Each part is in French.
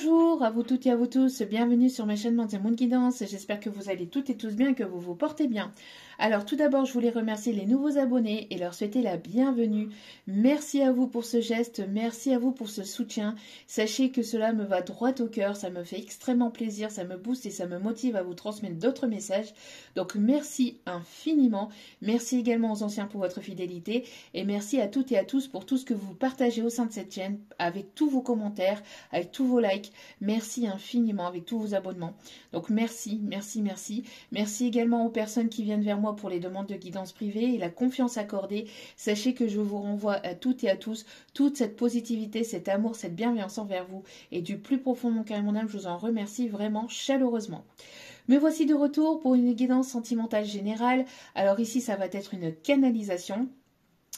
Bonjour à vous toutes et à vous tous, bienvenue sur ma chaîne Mandia Moon Guidance, j'espère que vous allez toutes et tous bien, que vous vous portez bien. Alors tout d'abord je voulais remercier les nouveaux abonnés et leur souhaiter la bienvenue. Merci à vous pour ce geste, merci à vous pour ce soutien. Sachez que cela me va droit au cœur, ça me fait extrêmement plaisir, ça me booste et ça me motive à vous transmettre d'autres messages. Donc merci infiniment, merci également aux anciens pour votre fidélité et merci à toutes et à tous pour tout ce que vous partagez au sein de cette chaîne, avec tous vos commentaires, avec tous vos likes. Merci infiniment avec tous vos abonnements. Donc merci, merci, merci. Merci également aux personnes qui viennent vers moi pour les demandes de guidance privée et la confiance accordée. Sachez que je vous renvoie à toutes et à tous toute cette positivité, cet amour, cette bienveillance envers vous. Et du plus profond de mon cœur et mon âme, je vous en remercie vraiment chaleureusement. Me voici de retour pour une guidance sentimentale générale. Alors ici, ça va être une canalisation.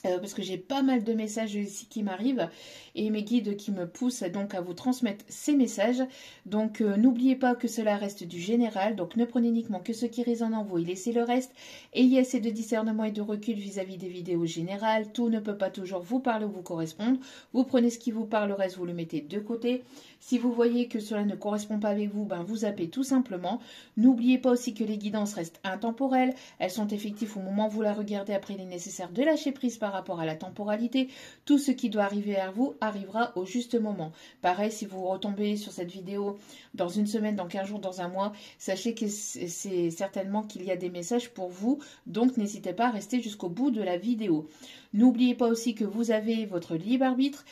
Parce que j'ai pas mal de messages ici qui m'arrivent et mes guides qui me poussent donc à vous transmettre ces messages. Donc n'oubliez pas que cela reste du général, donc ne prenez uniquement que ce qui résonne en vous et laissez le reste. Ayez assez de discernement et de recul vis-à-vis des vidéos générales. Tout ne peut pas toujours vous parler ou vous correspondre. Vous prenez ce qui vous parle, le reste vous le mettez de côté. Si vous voyez que cela ne correspond pas avec vous, ben vous zappez tout simplement. N'oubliez pas aussi que les guidances restent intemporelles. Elles sont effectives au moment où vous la regardez. Après, il est nécessaire de lâcher prise par rapport à la temporalité. Tout ce qui doit arriver à vous arrivera au juste moment. Pareil, si vous retombez sur cette vidéo dans une semaine, dans 15 jours, dans un mois, sachez que c'est certainement qu'il y a des messages pour vous. Donc, n'hésitez pas à rester jusqu'au bout de la vidéo. N'oubliez pas aussi que vous avez votre libre arbitre.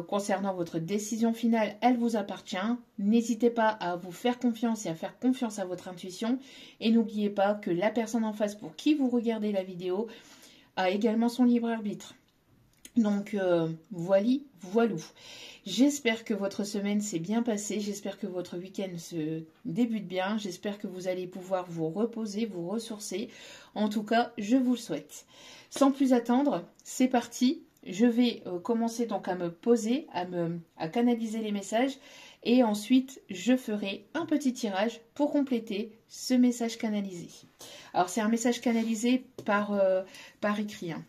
Concernant votre décision finale, elle vous appartient. N'hésitez pas à vous faire confiance et à faire confiance à votre intuition. Et n'oubliez pas que la personne en face pour qui vous regardez la vidéo a également son libre arbitre. Donc, voilou. J'espère que votre semaine s'est bien passée. J'espère que votre week-end se débute bien. J'espère que vous allez pouvoir vous reposer, vous ressourcer. En tout cas, je vous le souhaite. Sans plus attendre, c'est parti. Je vais commencer donc à me poser, à canaliser les messages. Et ensuite, je ferai un petit tirage pour compléter ce message canalisé. Alors, c'est un message canalisé par écrit. Hein.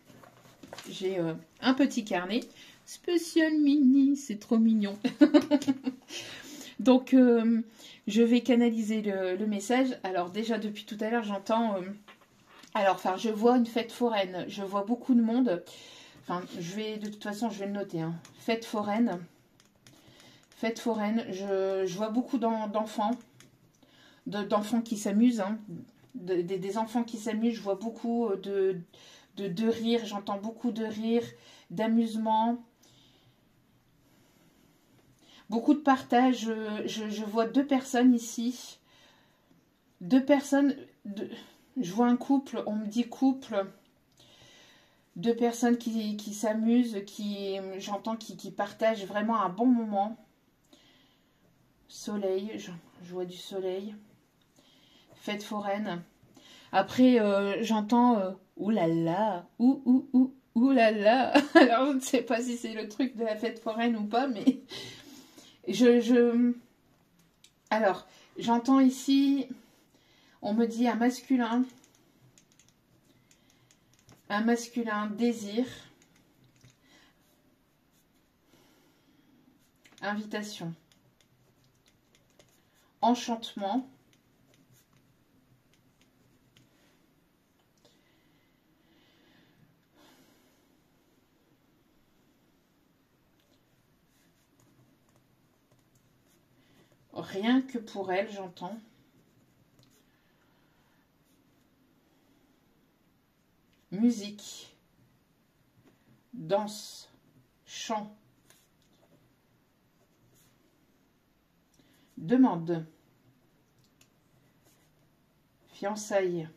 J'ai un petit carnet spécial mini, c'est trop mignon. Donc, je vais canaliser le message. Alors, déjà, depuis tout à l'heure, j'entends... je vois une fête foraine. Je vois beaucoup de monde. Enfin, de toute façon, je vais le noter. Hein. Fête foraine. Fête foraine. Je vois beaucoup d'enfants. D'enfants qui s'amusent. Hein. Des enfants qui s'amusent. Je vois beaucoup de rire. J'entends beaucoup de rire, d'amusement. Beaucoup de partage. Je vois deux personnes ici. Deux personnes. Je vois un couple. On me dit couple. Deux personnes qui s'amusent, j'entends qui partagent vraiment un bon moment. Soleil, je vois du soleil. Fête foraine. Après, j'entends oulala, oulala. Alors, je ne sais pas si c'est le truc de la fête foraine ou pas, mais alors, j'entends ici, on me dit un masculin. Un masculin, désir, invitation, enchantement, rien que pour elle, j'entends. Musique, danse, chant, demande, fiançailles,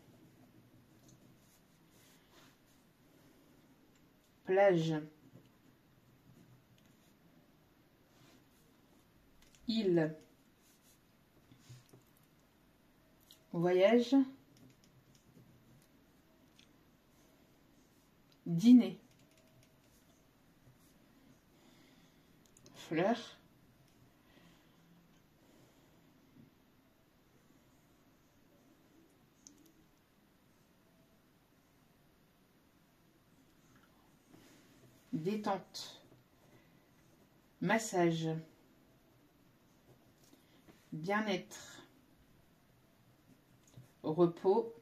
plage, île, voyage, dîner, fleurs, détente, massage, bien-être, repos,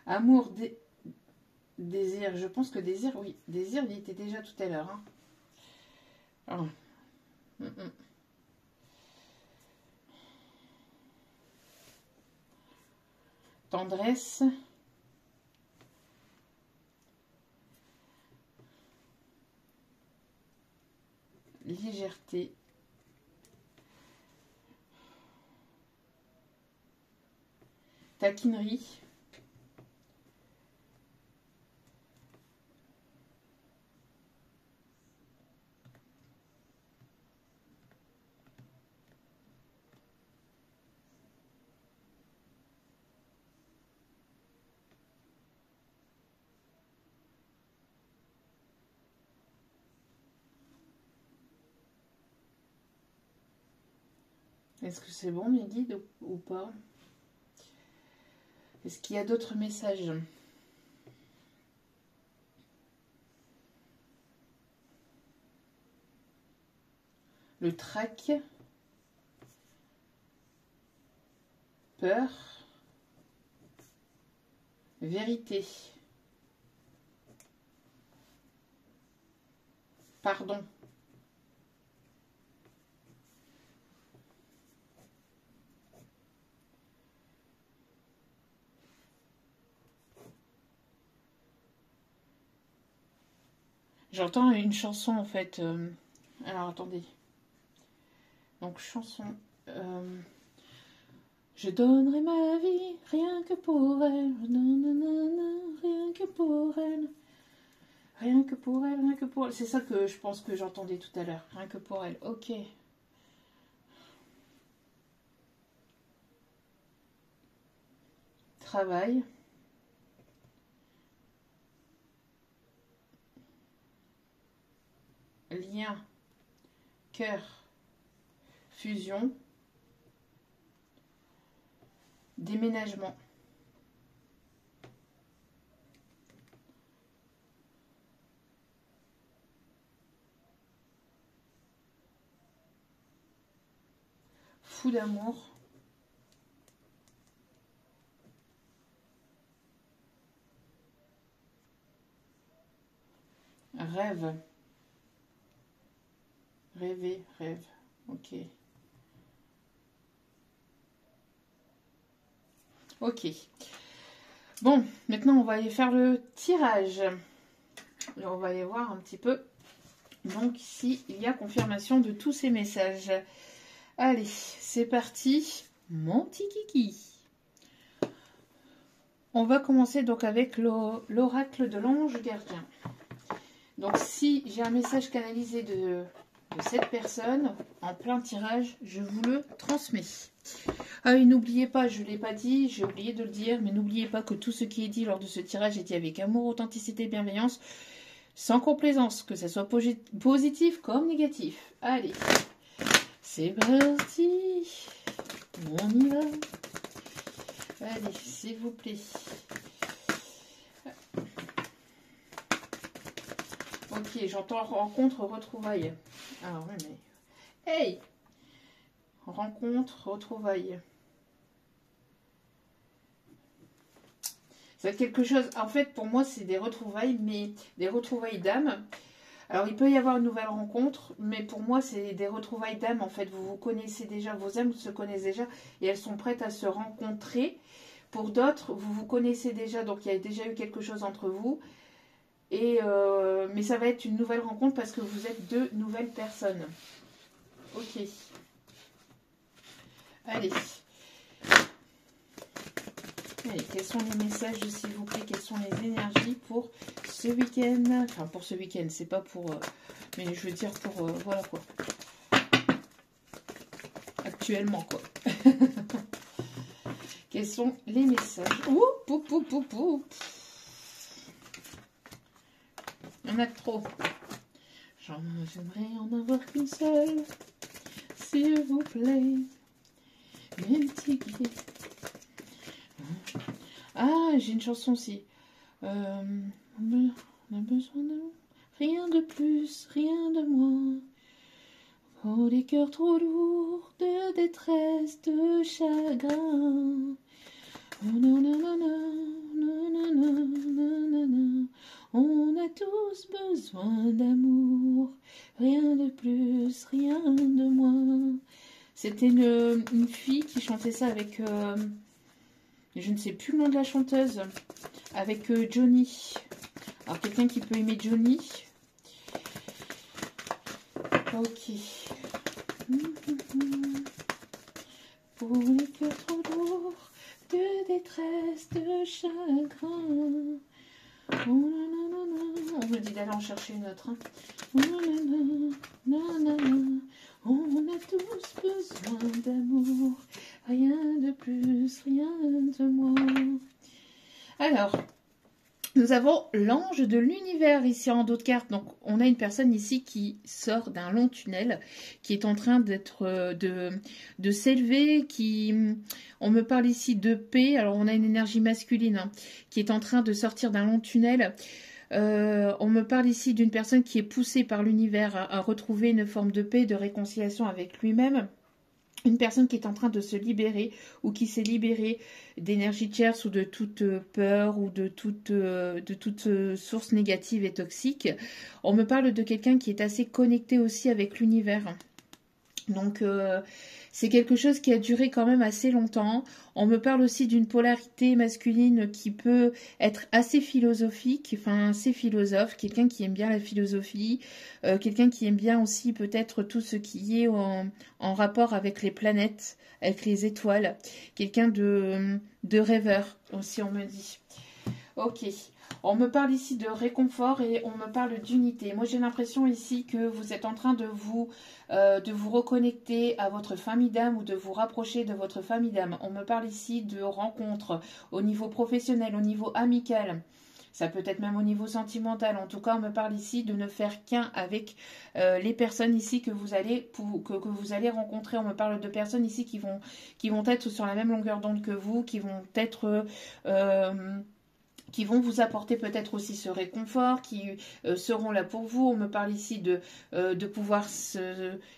amour, désir. Je pense que désir, oui, désir, il était déjà tout à l'heure. Hein. Oh. Tendresse, légèreté, taquinerie, est-ce que c'est bon mes guides ou pas? Est-ce qu'il y a d'autres messages? Le trac, peur, vérité, pardon. J'entends une chanson en fait. Alors attendez. Donc chanson. Je donnerai ma vie rien que pour elle. Rien que pour elle. Rien que pour elle, rien que pour elle. C'est ça que je pense que j'entendais tout à l'heure. Rien que pour elle. Ok. Travail. Lien. Cœur. Fusion. Déménagement. Fou d'amour. Rêve. Rêver, rêve. Ok. Ok. Bon, maintenant on va aller faire le tirage. Et on va aller voir un petit peu. Donc ici, il y a confirmation de tous ces messages. Allez, c'est parti. Mon petit kiki. On va commencer donc avec l'oracle de l'ange gardien. Donc si j'ai un message canalisé de cette personne en plein tirage, je vous le transmets. Ah oui, n'oubliez pas, je ne l'ai pas dit, j'ai oublié de le dire, mais n'oubliez pas que tout ce qui est dit lors de ce tirage est dit avec amour, authenticité, bienveillance, sans complaisance, que ce soit positif comme négatif. Allez, c'est parti, on y va. Allez, s'il vous plaît. Ok, j'entends rencontre, retrouvailles. Alors, oui, mais... Hey! Rencontre, retrouvailles. C'est quelque chose... En fait, pour moi, c'est des retrouvailles, mais des retrouvailles d'âme. Alors, il peut y avoir une nouvelle rencontre, mais pour moi, c'est des retrouvailles d'âme. En fait, vous vous connaissez déjà, vos âmes se connaissent déjà, et elles sont prêtes à se rencontrer. Pour d'autres, vous vous connaissez déjà, donc il y a déjà eu quelque chose entre vous. Et mais ça va être une nouvelle rencontre parce que vous êtes deux nouvelles personnes. Ok. Allez. Allez, quels sont les messages, s'il vous plaît? Quelles sont les énergies pour ce week-end? Enfin, pour ce week-end, c'est pas pour... mais je veux dire pour... voilà, quoi. Actuellement, quoi. Quels sont les messages? Ouh, pou, pou, pou, pou. Il y en a trop. J'aimerais en avoir qu'une seule, s'il vous plaît. Mes petits guides. Ah, j'ai une chanson aussi. On a besoin de rien de plus, rien de moins. Oh, des cœurs trop lourds de détresse, de chagrin. Oh, nanana, nanana, nanana. On a tous besoin d'amour, rien de plus, rien de moins. C'était une fille qui chantait ça avec, je ne sais plus le nom de la chanteuse, avec Johnny. Alors quelqu'un qui peut aimer Johnny. Ok. Pour les cœurs trop lourds de détresse, de chagrin. Oh, nanana. On me dit d'aller en chercher une autre. Hein. Oh, nanana. On a tous besoin d'amour, rien de plus, rien de moins. Alors, nous avons l'ange de l'univers ici en dos de carte. Donc, on a une personne ici qui sort d'un long tunnel, qui est en train d'être de s'élever, on me parle ici de paix. Alors, on a une énergie masculine hein, qui est en train de sortir d'un long tunnel. On me parle ici d'une personne qui est poussée par l'univers à retrouver une forme de paix, de réconciliation avec lui-même. Une personne qui est en train de se libérer ou qui s'est libérée d'énergie tierce ou de toute peur ou de toute source négative et toxique. On me parle de quelqu'un qui est assez connecté aussi avec l'univers. Donc, c'est quelque chose qui a duré quand même assez longtemps. On me parle aussi d'une polarité masculine qui peut être assez philosophique, enfin assez philosophe, quelqu'un qui aime bien la philosophie, quelqu'un qui aime bien aussi peut-être tout ce qui est en rapport avec les planètes, avec les étoiles, quelqu'un de rêveur aussi on me dit. Ok. On me parle ici de réconfort et on me parle d'unité. Moi, j'ai l'impression ici que vous êtes en train de vous reconnecter à votre famille d'âme ou de vous rapprocher de votre famille d'âme. On me parle ici de rencontres au niveau professionnel, au niveau amical. Ça peut être même au niveau sentimental. En tout cas, on me parle ici de ne faire qu'un avec les personnes ici que vous allez rencontrer. On me parle de personnes ici qui vont être sur la même longueur d'onde que vous, qui vont être... qui vont vous apporter peut-être aussi ce réconfort, qui seront là pour vous. On me parle ici de pouvoir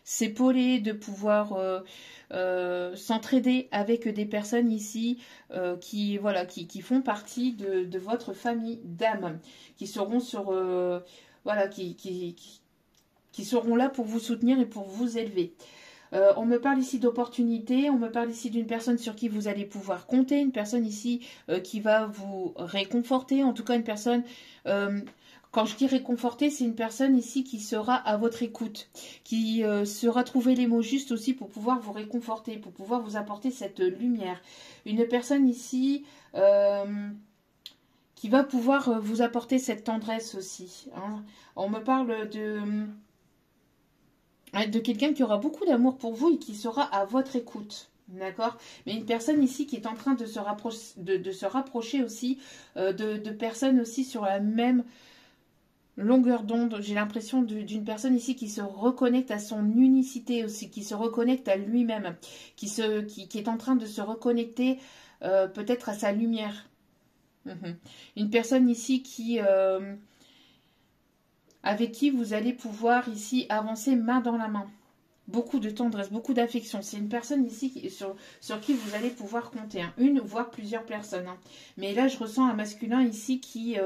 s'épauler, de pouvoir s'entraider avec des personnes ici qui font partie de votre famille d'âme, qui seront qui seront là pour vous soutenir et pour vous élever. On me parle ici d'opportunités, on me parle ici d'une personne sur qui vous allez pouvoir compter, une personne ici qui va vous réconforter, en tout cas une personne, quand je dis réconforter, c'est une personne ici qui sera à votre écoute, qui saura trouver les mots justes aussi pour pouvoir vous réconforter, pour pouvoir vous apporter cette lumière. Une personne ici qui va pouvoir vous apporter cette tendresse aussi. Hein. On me parle de quelqu'un qui aura beaucoup d'amour pour vous et qui sera à votre écoute. D'accord? Mais une personne ici qui est en train de se rapprocher aussi de personnes aussi sur la même longueur d'onde. J'ai l'impression d'une personne ici qui se reconnecte à son unicité aussi, qui se reconnecte à lui-même, qui est en train de se reconnecter peut-être à sa lumière. Une personne ici avec qui vous allez pouvoir ici avancer main dans la main. Beaucoup de tendresse, beaucoup d'affection. C'est une personne ici sur qui vous allez pouvoir compter. Hein. Une, voire plusieurs personnes. Hein. Mais là, je ressens un masculin ici qui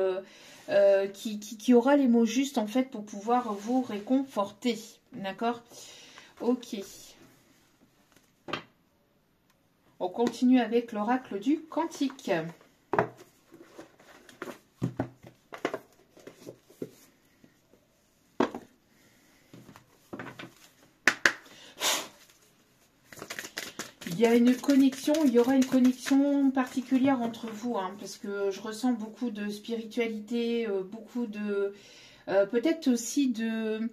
aura les mots justes en fait pour pouvoir vous réconforter. D'accord? Ok. On continue avec l'oracle du Cantique. Il y aura une connexion particulière entre vous, hein, parce que je ressens beaucoup de spiritualité, beaucoup de... peut-être aussi de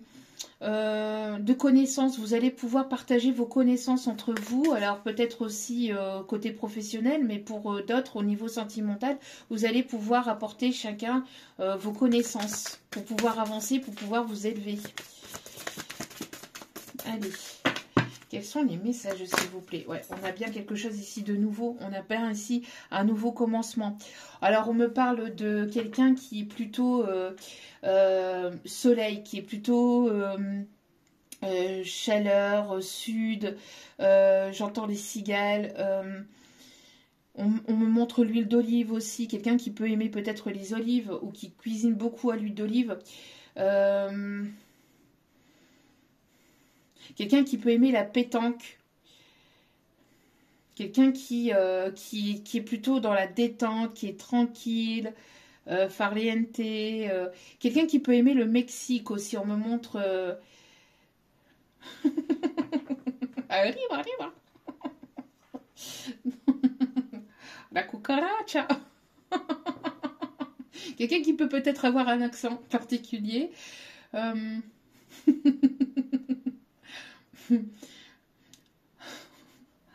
connaissances. Vous allez pouvoir partager vos connaissances entre vous, alors peut-être aussi côté professionnel, mais pour d'autres, au niveau sentimental, vous allez pouvoir apporter chacun vos connaissances pour pouvoir avancer, pour pouvoir vous élever. Allez. Quels sont les messages, s'il vous plaît? Ouais, on a bien quelque chose ici de nouveau. On a bien ici un nouveau commencement. Alors, on me parle de quelqu'un qui est plutôt soleil, qui est plutôt chaleur, sud. J'entends les cigales. On me montre l'huile d'olive aussi. Quelqu'un qui peut aimer peut-être les olives ou qui cuisine beaucoup à l'huile d'olive. Quelqu'un qui peut aimer la pétanque. Quelqu'un qui est plutôt dans la détente, qui est tranquille, farniente. Quelqu'un qui peut aimer le Mexique aussi. On me montre... arriba, arriba. La cucaracha. Quelqu'un qui peut peut-être avoir un accent particulier.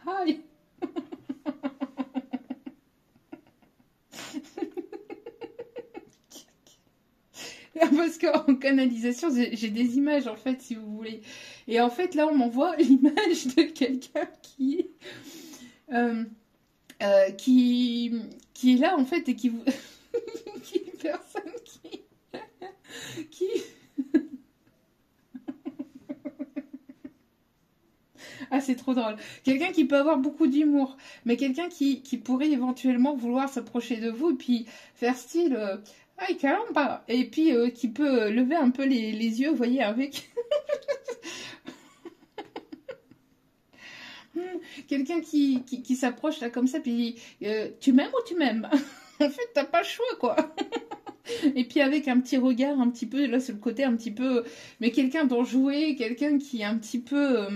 Hi. Parce qu'en canalisation, j'ai des images, en fait, si vous voulez. Et en fait, là, on m'envoie l'image de quelqu'un qui est là, en fait, et qui vous... qui est une personne qui... Ah, c'est trop drôle. Quelqu'un qui peut avoir beaucoup d'humour, mais quelqu'un qui pourrait éventuellement vouloir s'approcher de vous et puis faire style... Aïe, caramba! Et puis qui peut lever un peu les yeux, vous voyez, avec... Quelqu'un qui s'approche là comme ça, puis tu m'aimes ou tu m'aimes? En fait, t'as pas le choix, quoi. Et puis avec un petit regard, un petit peu, là c'est le côté un petit peu... Mais quelqu'un d'enjoué, quelqu'un qui est un petit peu...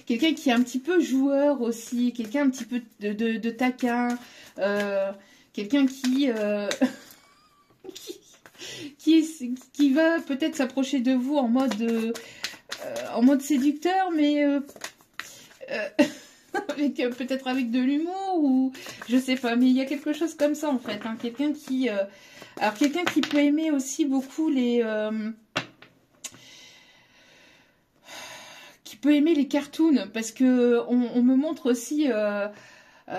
quelqu'un qui est un petit peu joueur aussi, quelqu'un un petit peu de taquin, quelqu'un qui va peut-être s'approcher de vous en mode séducteur, mais avec peut-être avec de l'humour ou je sais pas, mais il y a quelque chose comme ça en fait, hein, quelqu'un qui alors quelqu'un qui peut aimer aussi beaucoup les qui peut aimer les cartoons parce que on me montre aussi je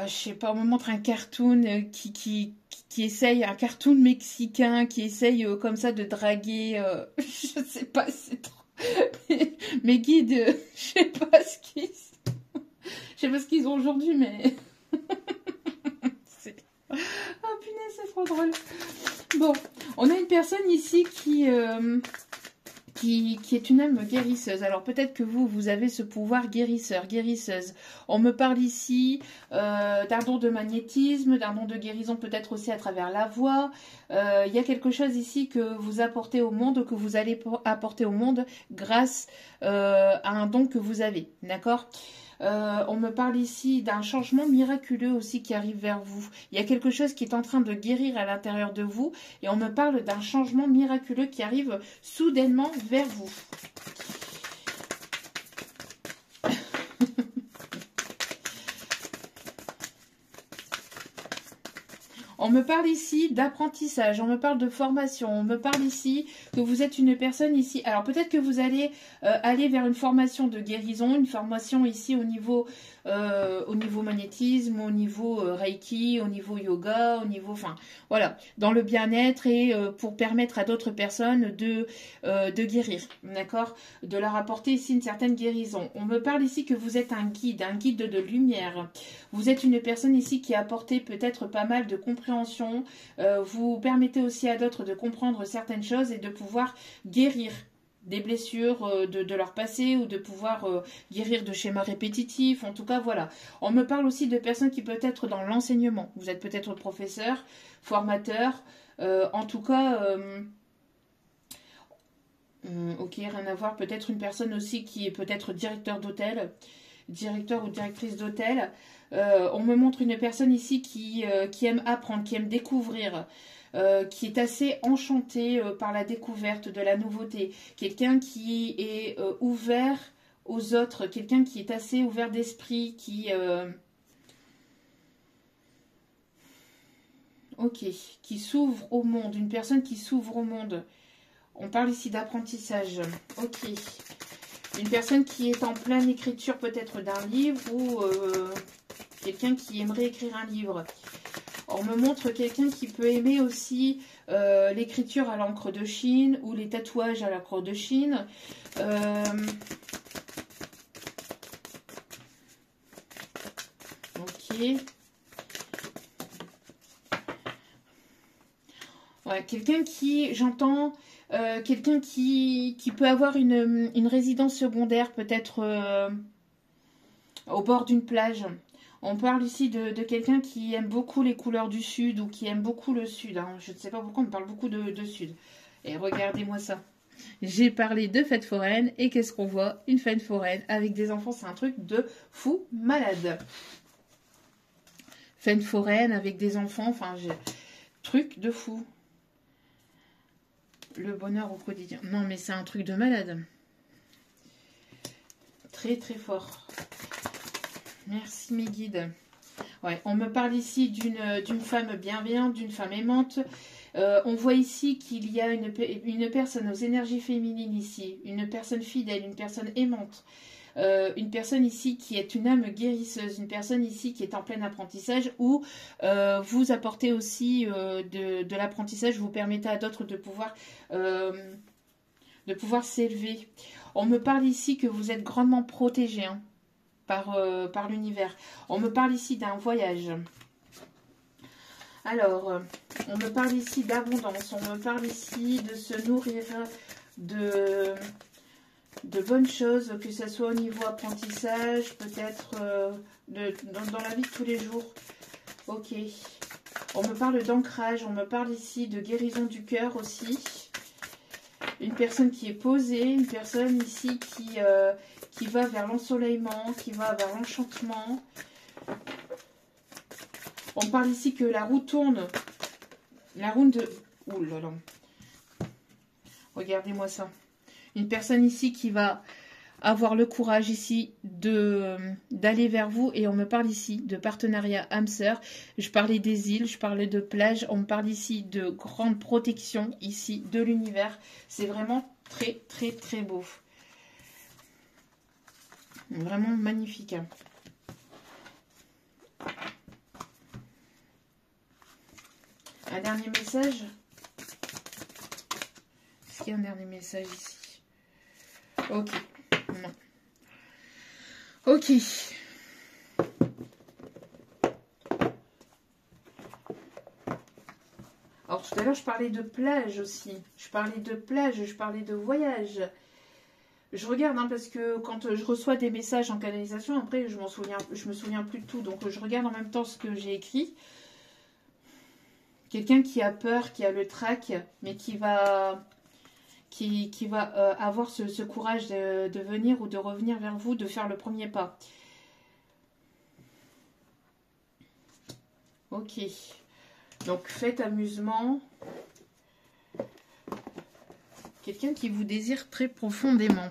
sais pas, on me montre un cartoon qui essaye, un cartoon mexicain qui essaye comme ça de draguer, je sais pas, c'est trop. Mes guides, je sais pas ce qu'ils ont aujourd'hui, mais... Oh punaise, c'est trop drôle. Bon, on a une personne ici qui est une âme guérisseuse. Alors peut-être que vous avez ce pouvoir guérisseur, guérisseuse. On me parle ici d'un don de magnétisme, d'un don de guérison peut-être aussi à travers la voix. Il y a quelque chose ici que vous apportez au monde, que vous allez apporter au monde grâce à un don que vous avez. D'accord ? On me parle ici d'un changement miraculeux aussi qui arrive vers vous. Il y a quelque chose qui est en train de guérir à l'intérieur de vous et on me parle d'un changement miraculeux qui arrive soudainement vers vous. On me parle ici d'apprentissage, on me parle de formation, on me parle ici que vous êtes une personne ici. Alors peut-être que vous allez aller vers une formation de guérison, une formation ici au niveau magnétisme, au niveau Reiki, au niveau yoga, au niveau, enfin voilà, dans le bien-être et pour permettre à d'autres personnes de guérir, d'accord, de leur apporter ici une certaine guérison. On me parle ici que vous êtes un guide de lumière. Vous êtes une personne ici qui a apporté peut-être pas mal de compréhension. Vous permettez aussi à d'autres de comprendre certaines choses et de pouvoir guérir des blessures de leur passé ou de pouvoir guérir de schémas répétitifs. En tout cas, voilà. On me parle aussi de personnes qui peuvent être dans l'enseignement. Vous êtes peut-être professeur, formateur. En tout cas... ok, rien à voir. Peut-être une personne aussi qui est peut-être directeur d'hôtel, directeur ou directrice d'hôtel. On me montre une personne ici qui aime apprendre, qui aime découvrir, qui est assez enchantée par la découverte de la nouveauté. Quelqu'un qui est ouvert aux autres, quelqu'un qui est assez ouvert d'esprit, qui s'ouvre au monde, une personne qui s'ouvre au monde. On parle ici d'apprentissage. Ok. Une personne qui est en pleine écriture peut-être d'un livre ou quelqu'un qui aimerait écrire un livre. On me montre quelqu'un qui peut aimer aussi l'écriture à l'encre de Chine ou les tatouages à l'encre de Chine. Ok. Ouais, quelqu'un qui, j'entends, quelqu'un qui peut avoir une résidence secondaire, peut-être au bord d'une plage. On parle ici de quelqu'un qui aime beaucoup les couleurs du sud ou qui aime beaucoup le sud. Hein. Je ne sais pas pourquoi on me parle beaucoup de sud. Et regardez-moi ça. J'ai parlé de fête foraine et qu'est-ce qu'on voit? Une fête foraine avec des enfants, c'est un truc de fou malade. Fête foraine avec des enfants, enfin, truc de fou. Le bonheur au quotidien. Non, mais c'est un truc de malade. Très, très fort. Merci mes guides. Ouais, on me parle ici d'une femme bienveillante, d'une femme aimante. On voit ici qu'il y a une personne aux énergies féminines ici. Une personne fidèle, une personne aimante. Une personne ici qui est une âme guérisseuse, une personne ici qui est en plein apprentissage ou vous apportez aussi de l'apprentissage, vous permettez à d'autres de pouvoir s'élever. On me parle ici que vous êtes grandement protégé hein, par l'univers. On me parle ici d'un voyage. Alors, on me parle ici d'abondance, on me parle ici de se nourrir de bonnes choses, que ce soit au niveau apprentissage, peut-être dans la vie de tous les jours. Ok. On me parle d'ancrage, on me parle ici de guérison du cœur aussi. Une personne qui est posée, une personne ici qui va vers l'ensoleillement, qui va vers l'enchantement. On parle ici que la roue tourne. La roue de... Ouh là là. Regardez-moi ça. Une personne ici qui va avoir le courage ici d'aller vers vous. Et on me parle ici de partenariat âme-sœur. Je parlais des îles, je parlais de plage. On me parle ici de grande protection ici de l'univers. C'est vraiment très très très beau. Vraiment magnifique. Un dernier message. Est-ce qu'il y a un dernier message ici? Ok. Non. Ok. Alors tout à l'heure, je parlais de plage aussi. Je parlais de plage, je parlais de voyage. Je regarde, hein, parce que quand je reçois des messages en canalisation, après, je me souviens plus de tout. Donc, je regarde en même temps ce que j'ai écrit. Quelqu'un qui a peur, qui a le trac, mais qui va avoir ce courage de venir ou de revenir vers vous, de faire le premier pas. Ok. Donc, faites amusement. Quelqu'un qui vous désire très profondément.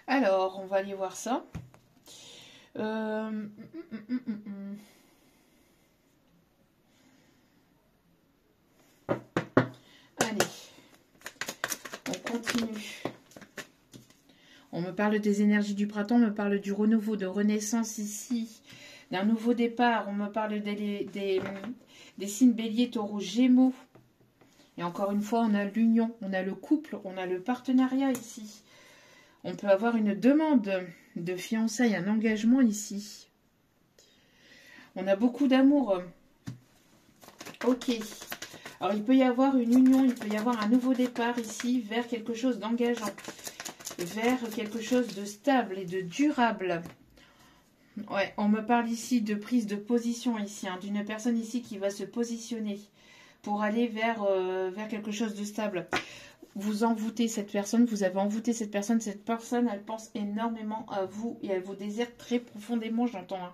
Alors, on va aller voir ça. Allez. On continue. On me parle des énergies du printemps, on me parle du renouveau, de renaissance ici, d'un nouveau départ. On me parle des signes bélier, taureau, gémeaux. Et encore une fois, on a l'union, on a le couple, on a le partenariat ici. On peut avoir une demande de fiançailles, un engagement ici. On a beaucoup d'amour. Ok. Alors, il peut y avoir une union, il peut y avoir un nouveau départ ici vers quelque chose d'engageant. Vers quelque chose de stable et de durable. Ouais, on me parle ici de prise de position ici, hein, d'une personne ici qui va se positionner pour aller vers quelque chose de stable. Vous envoûtez cette personne, vous avez envoûté cette personne, elle pense énormément à vous et elle vous désire très profondément, j'entends. Hein.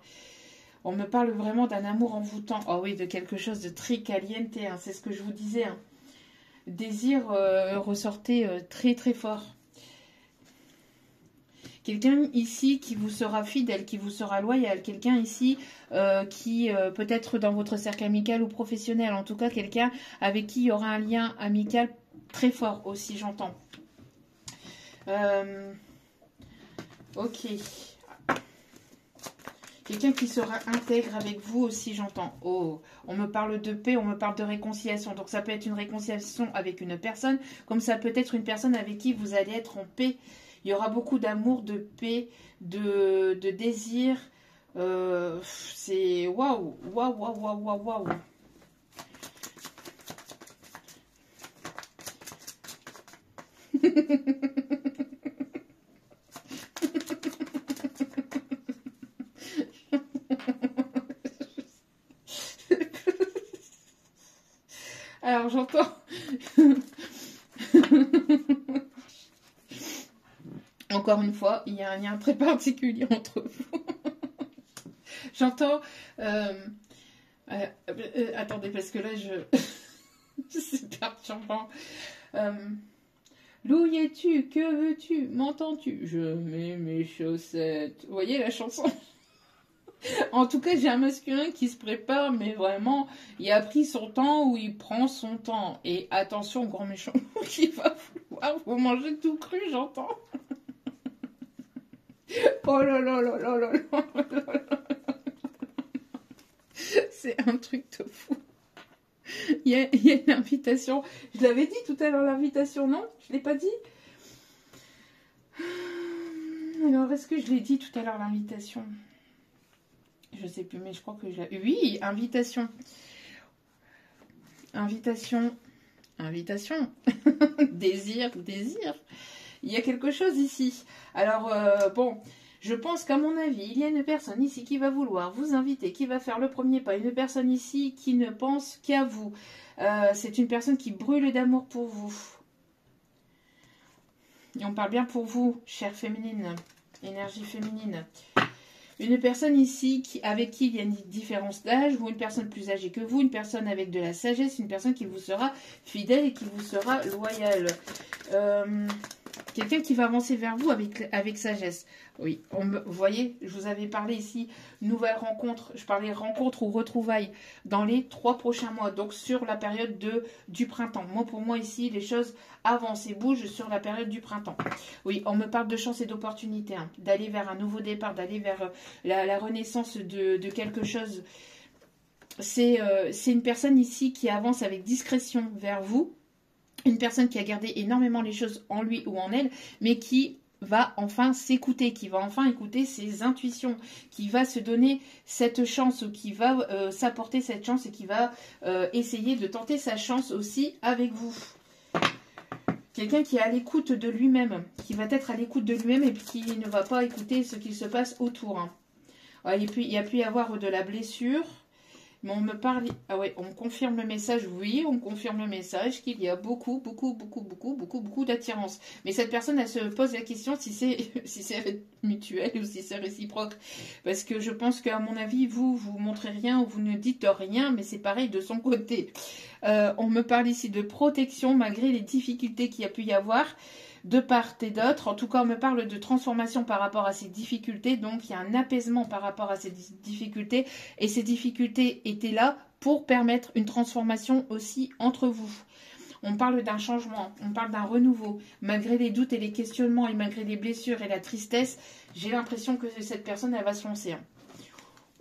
On me parle vraiment d'un amour envoûtant. Oh oui, de quelque chose de très caliente, hein, c'est ce que je vous disais. Hein. Désir ressortait très très fort. Quelqu'un ici qui vous sera fidèle, qui vous sera loyal. Quelqu'un ici qui peut être dans votre cercle amical ou professionnel. En tout cas, quelqu'un avec qui il y aura un lien amical très fort aussi, j'entends. Ok. Quelqu'un qui sera intègre avec vous aussi, j'entends. Oh, on me parle de paix, on me parle de réconciliation. Donc ça peut être une réconciliation avec une personne, comme ça peut être une personne avec qui vous allez être en paix. Il y aura beaucoup d'amour, de paix, de désir. C'est waouh, waouh, waouh, waouh, waouh, waouh. Alors j'entends. Encore une fois, il y a un lien très particulier entre vous. J'entends. Attendez, parce que là, c'est perturbant. L'où es-tu? Que veux-tu? M'entends-tu? Je mets mes chaussettes. Vous voyez la chanson? En tout cas, j'ai un masculin qui se prépare, mais vraiment, il a pris son temps ou il prend son temps. Et attention, grand méchant, qui va vouloir vous manger tout cru, j'entends. Oh là là là là là là là là. C'est un truc de fou. Il y a une invitation. Je l'avais dit tout à l'heure, l'invitation, non? Je ne l'ai pas dit? Alors, est-ce que je l'ai dit tout à l'heure, l'invitation? Je ne sais plus, mais je crois que je l'ai... Oui, invitation. Invitation. Invitation. Désir, désir. Il y a quelque chose ici. Alors, bon... Je pense qu'à mon avis, il y a une personne ici qui va vouloir vous inviter, qui va faire le premier pas. Une personne ici qui ne pense qu'à vous. C'est une personne qui brûle d'amour pour vous. Et on parle bien pour vous, chère féminine, énergie féminine. Une personne ici avec qui il y a une différence d'âge, ou une personne plus âgée que vous, une personne avec de la sagesse, une personne qui vous sera fidèle et qui vous sera loyale. Quelqu'un qui va avancer vers vous avec sagesse. Oui, vous voyez, je vous avais parlé ici, nouvelle rencontre, je parlais rencontre ou retrouvailles dans les 3 prochains mois, donc sur la période du printemps. Moi, pour moi ici, les choses avancent et bougent sur la période du printemps. Oui, on me parle de chance et d'opportunité, hein, d'aller vers un nouveau départ, d'aller vers la renaissance de quelque chose. C'est une personne ici qui avance avec discrétion vers vous. Une personne qui a gardé énormément les choses en lui ou en elle, mais qui va enfin s'écouter, qui va enfin écouter ses intuitions, qui va se donner cette chance, ou qui va s'apporter cette chance et qui va essayer de tenter sa chance aussi avec vous. Quelqu'un qui est à l'écoute de lui-même, qui va être à l'écoute de lui-même et puis qui ne va pas écouter ce qu'il se passe autour. Hein. Ouais, il y a pu y avoir de la blessure. Mais on me parle... Ah ouais, on me confirme le message. Oui, on me confirme le message qu'il y a beaucoup d'attirance. Mais cette personne, elle se pose la question si c'est mutuel ou si c'est réciproque. Parce que je pense qu'à mon avis, vous montrez rien ou vous ne dites rien, mais c'est pareil de son côté. On me parle ici de protection malgré les difficultés qu'il y a pu y avoir de part et d'autre. En tout cas, on me parle de transformation par rapport à ces difficultés. Donc, il y a un apaisement par rapport à ces difficultés. Et ces difficultés étaient là pour permettre une transformation aussi entre vous. On parle d'un changement, on parle d'un renouveau. Malgré les doutes et les questionnements et malgré les blessures et la tristesse, j'ai l'impression que cette personne, elle va se lancer. Hein.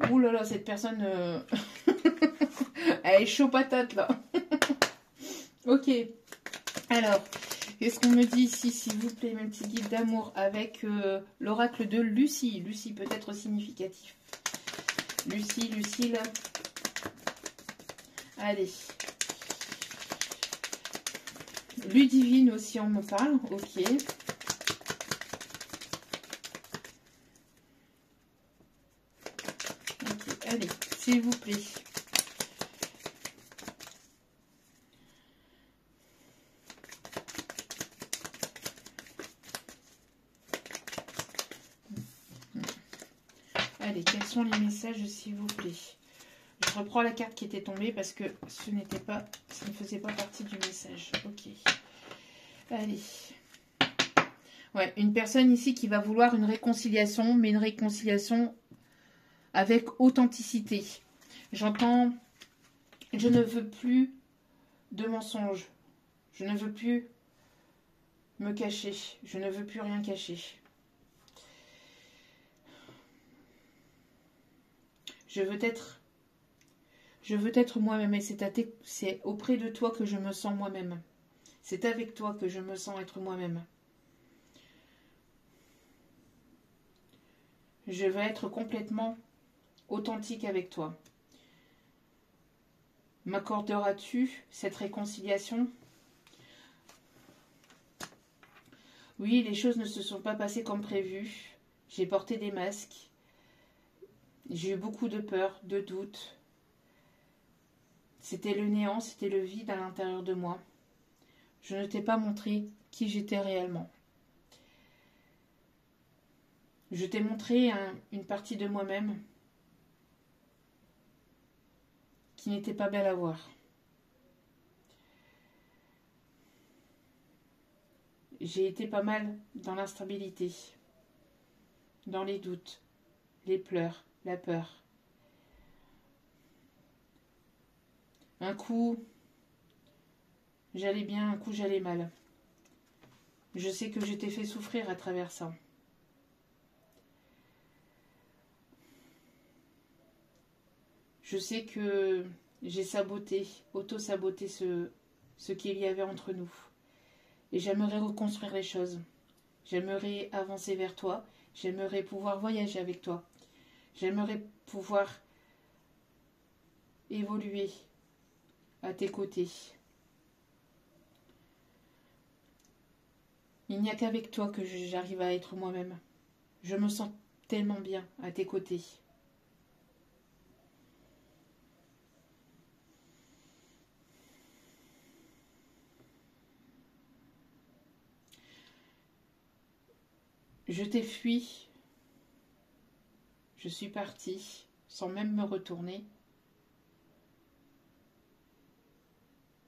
Ouh là là, cette personne... elle est chaud patate, là. Ok. Alors... Qu'est-ce qu'on me dit ici, s'il vous plaît, mes petits guides d'amour, avec l'oracle de Lucie. Lucie peut être significatif. Lucie, Lucille. Allez. Ludivine aussi, on me parle. Ok. Ok, allez, s'il vous plaît. Allez, quels sont les messages, s'il vous plaît? Je reprends la carte qui était tombée parce que ça ne faisait pas partie du message. Ok. Allez. Ouais, une personne ici qui va vouloir une réconciliation, mais une réconciliation avec authenticité. J'entends, je ne veux plus de mensonges. Je ne veux plus me cacher. Je ne veux plus rien cacher. Je veux être, je veux être moi-même et c'est auprès de toi que je me sens moi-même. C'est avec toi que je me sens être moi-même. Je veux être complètement authentique avec toi. M'accorderas-tu cette réconciliation? Oui, les choses ne se sont pas passées comme prévu. J'ai porté des masques. J'ai eu beaucoup de peur, de doutes. C'était le néant, c'était le vide à l'intérieur de moi. Je ne t'ai pas montré qui j'étais réellement. Je t'ai montré une partie de moi-même qui n'était pas belle à voir. J'ai été pas mal dans l'instabilité, dans les doutes, les pleurs, la peur. Un coup, j'allais bien, un coup, j'allais mal. Je sais que je t'ai fait souffrir à travers ça. Je sais que j'ai saboté, auto-saboté ce qu'il y avait entre nous. Et j'aimerais reconstruire les choses. J'aimerais avancer vers toi. J'aimerais pouvoir voyager avec toi. J'aimerais pouvoir évoluer à tes côtés. Il n'y a qu'avec toi que j'arrive à être moi-même. Je me sens tellement bien à tes côtés. Je t'ai fui. Je suis partie sans même me retourner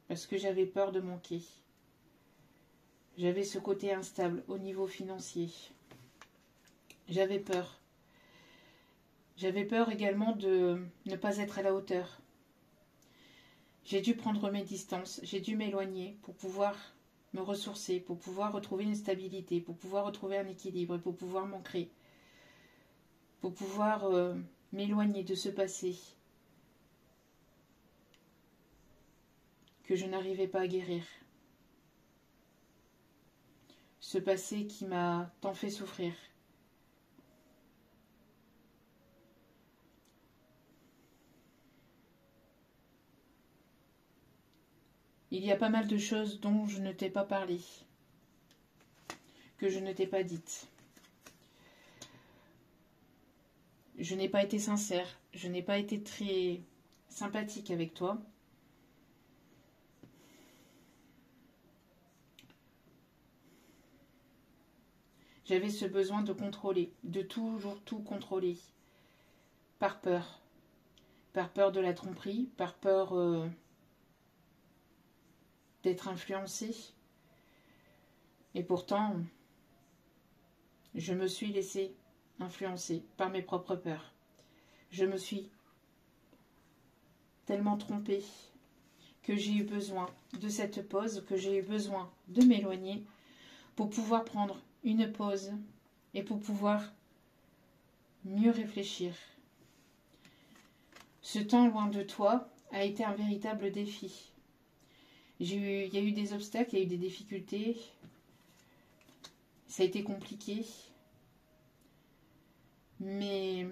parce que j'avais peur de manquer. J'avais ce côté instable au niveau financier. J'avais peur. J'avais peur également de ne pas être à la hauteur. J'ai dû prendre mes distances, j'ai dû m'éloigner pour pouvoir me ressourcer, pour pouvoir retrouver une stabilité, pour pouvoir retrouver un équilibre, pour pouvoir m'ancrer, pour pouvoir m'éloigner de ce passé que je n'arrivais pas à guérir. Ce passé qui m'a tant fait souffrir. Il y a pas mal de choses dont je ne t'ai pas parlé, que je ne t'ai pas dites. Je n'ai pas été sincère, je n'ai pas été très sympathique avec toi. J'avais ce besoin de contrôler, de toujours tout contrôler, par peur. Par peur de la tromperie, par peur d'être influencée. Et pourtant, je me suis laissée influencer par mes propres peurs. Je me suis tellement trompée que j'ai eu besoin de cette pause, que j'ai eu besoin de m'éloigner pour pouvoir prendre une pause et pour pouvoir mieux réfléchir. Ce temps loin de toi a été un véritable défi. Il y a eu des obstacles, il y a eu des difficultés. Ça a été compliqué. Mais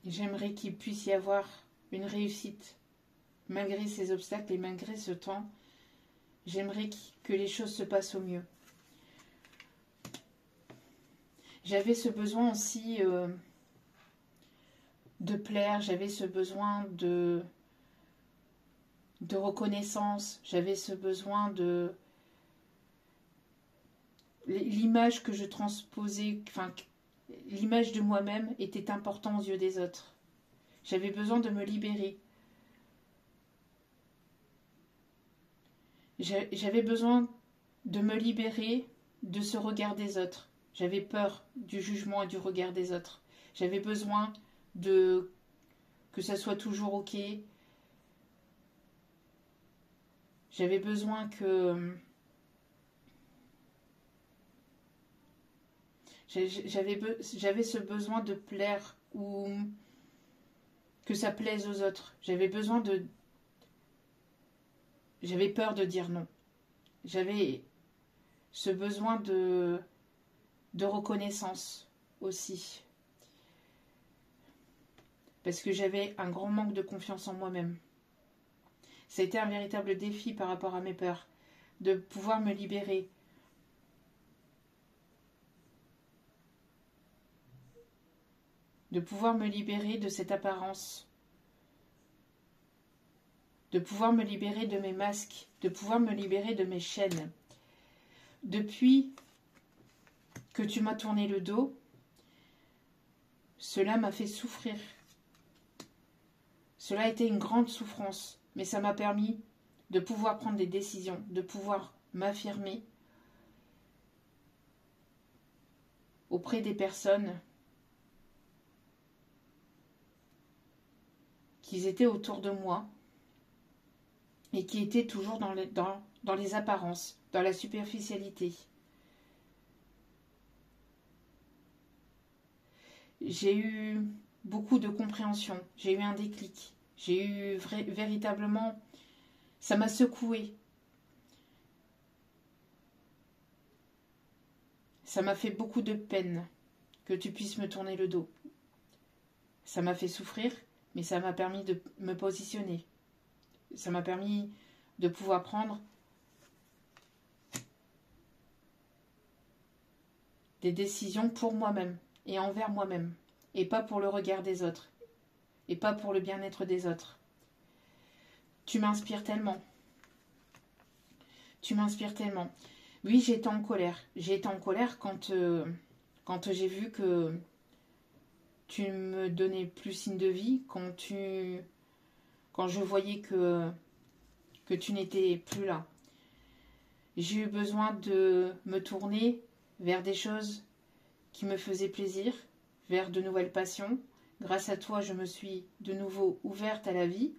j'aimerais qu'il puisse y avoir une réussite malgré ces obstacles et malgré ce temps. J'aimerais que les choses se passent au mieux. J'avais ce besoin aussi de plaire, j'avais ce besoin de reconnaissance, j'avais ce besoin de l'image que je transposais, enfin l'image de moi-même était importante aux yeux des autres. J'avais besoin de me libérer. J'avais besoin de me libérer de ce regard des autres. J'avais peur du jugement et du regard des autres. J'avais besoin de que ça soit toujours ok. J'avais besoin que J'avais ce besoin de plaire ou que ça plaise aux autres. J'avais peur de dire non. J'avais ce besoin de reconnaissance aussi. Parce que j'avais un grand manque de confiance en moi-même. Ça a été un véritable défi par rapport à mes peurs, de pouvoir me libérer. De pouvoir me libérer de cette apparence. De pouvoir me libérer de mes masques. De pouvoir me libérer de mes chaînes. Depuis que tu m'as tourné le dos, cela m'a fait souffrir. Cela a été une grande souffrance, mais ça m'a permis de pouvoir prendre des décisions, de pouvoir m'affirmer auprès des personnes qui étaient autour de moi et qui étaient toujours dans les apparences, dans la superficialité. J'ai eu beaucoup de compréhension, j'ai eu un déclic, j'ai eu véritablement, ça m'a secoué. Ça m'a fait beaucoup de peine que tu puisses me tourner le dos. Ça m'a fait souffrir, mais ça m'a permis de me positionner. Ça m'a permis de pouvoir prendre des décisions pour moi-même et envers moi-même, et pas pour le regard des autres, et pas pour le bien-être des autres. Tu m'inspires tellement. Tu m'inspires tellement. Oui, j'ai été en colère. J'ai été en colère quand j'ai vu que tu me donnais plus signe de vie, quand je voyais que tu n'étais plus là. J'ai eu besoin de me tourner vers des choses qui me faisaient plaisir, vers de nouvelles passions. Grâce à toi, je me suis de nouveau ouvert à la vie.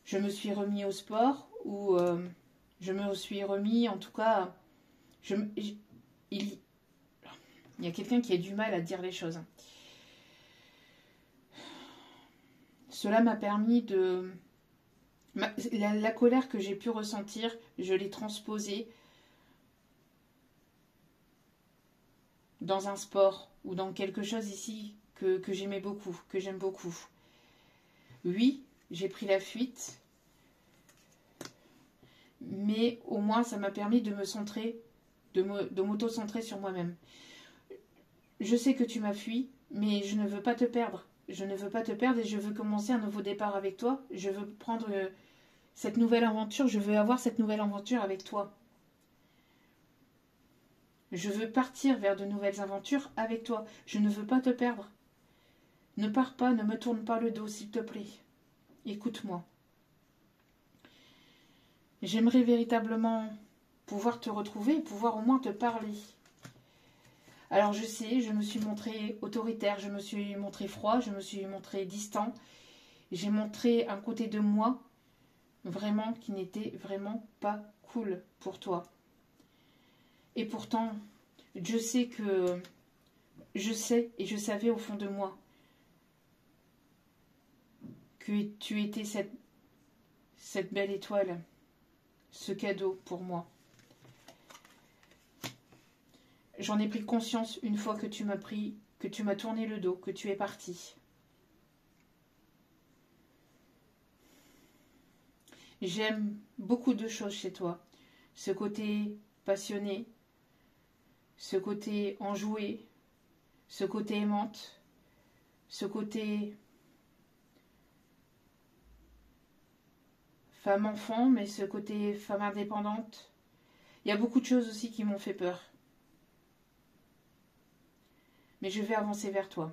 Je me suis remis au sport, ou je me suis remis, en tout cas, il y a quelqu'un qui a du mal à dire les choses. Cela m'a permis de... La colère que j'ai pu ressentir, je l'ai transposée dans un sport ou dans quelque chose ici que j'aimais beaucoup, que j'aime beaucoup. Oui, j'ai pris la fuite, mais au moins ça m'a permis de me centrer, de m'auto-centrer sur moi-même. Je sais que tu m'as fui, mais je ne veux pas te perdre. Je ne veux pas te perdre et je veux commencer un nouveau départ avec toi. Je veux prendre cette nouvelle aventure, je veux avoir cette nouvelle aventure avec toi. Je veux partir vers de nouvelles aventures avec toi. Je ne veux pas te perdre. Ne pars pas, ne me tourne pas le dos, s'il te plaît. Écoute-moi. J'aimerais véritablement pouvoir te retrouver, pouvoir au moins te parler. Alors je sais, je me suis montrée autoritaire, je me suis montrée froid, je me suis montrée distant. J'ai montré un côté de moi vraiment qui n'était vraiment pas cool pour toi. Et pourtant, je sais et je savais au fond de moi que tu étais cette belle étoile, ce cadeau pour moi. J'en ai pris conscience une fois que tu m'as tourné le dos, que tu es parti. J'aime beaucoup de choses chez toi. Ce côté passionné, ce côté enjoué, ce côté aimante, ce côté femme-enfant, mais ce côté femme indépendante. Il y a beaucoup de choses aussi qui m'ont fait peur. Mais je vais avancer vers toi.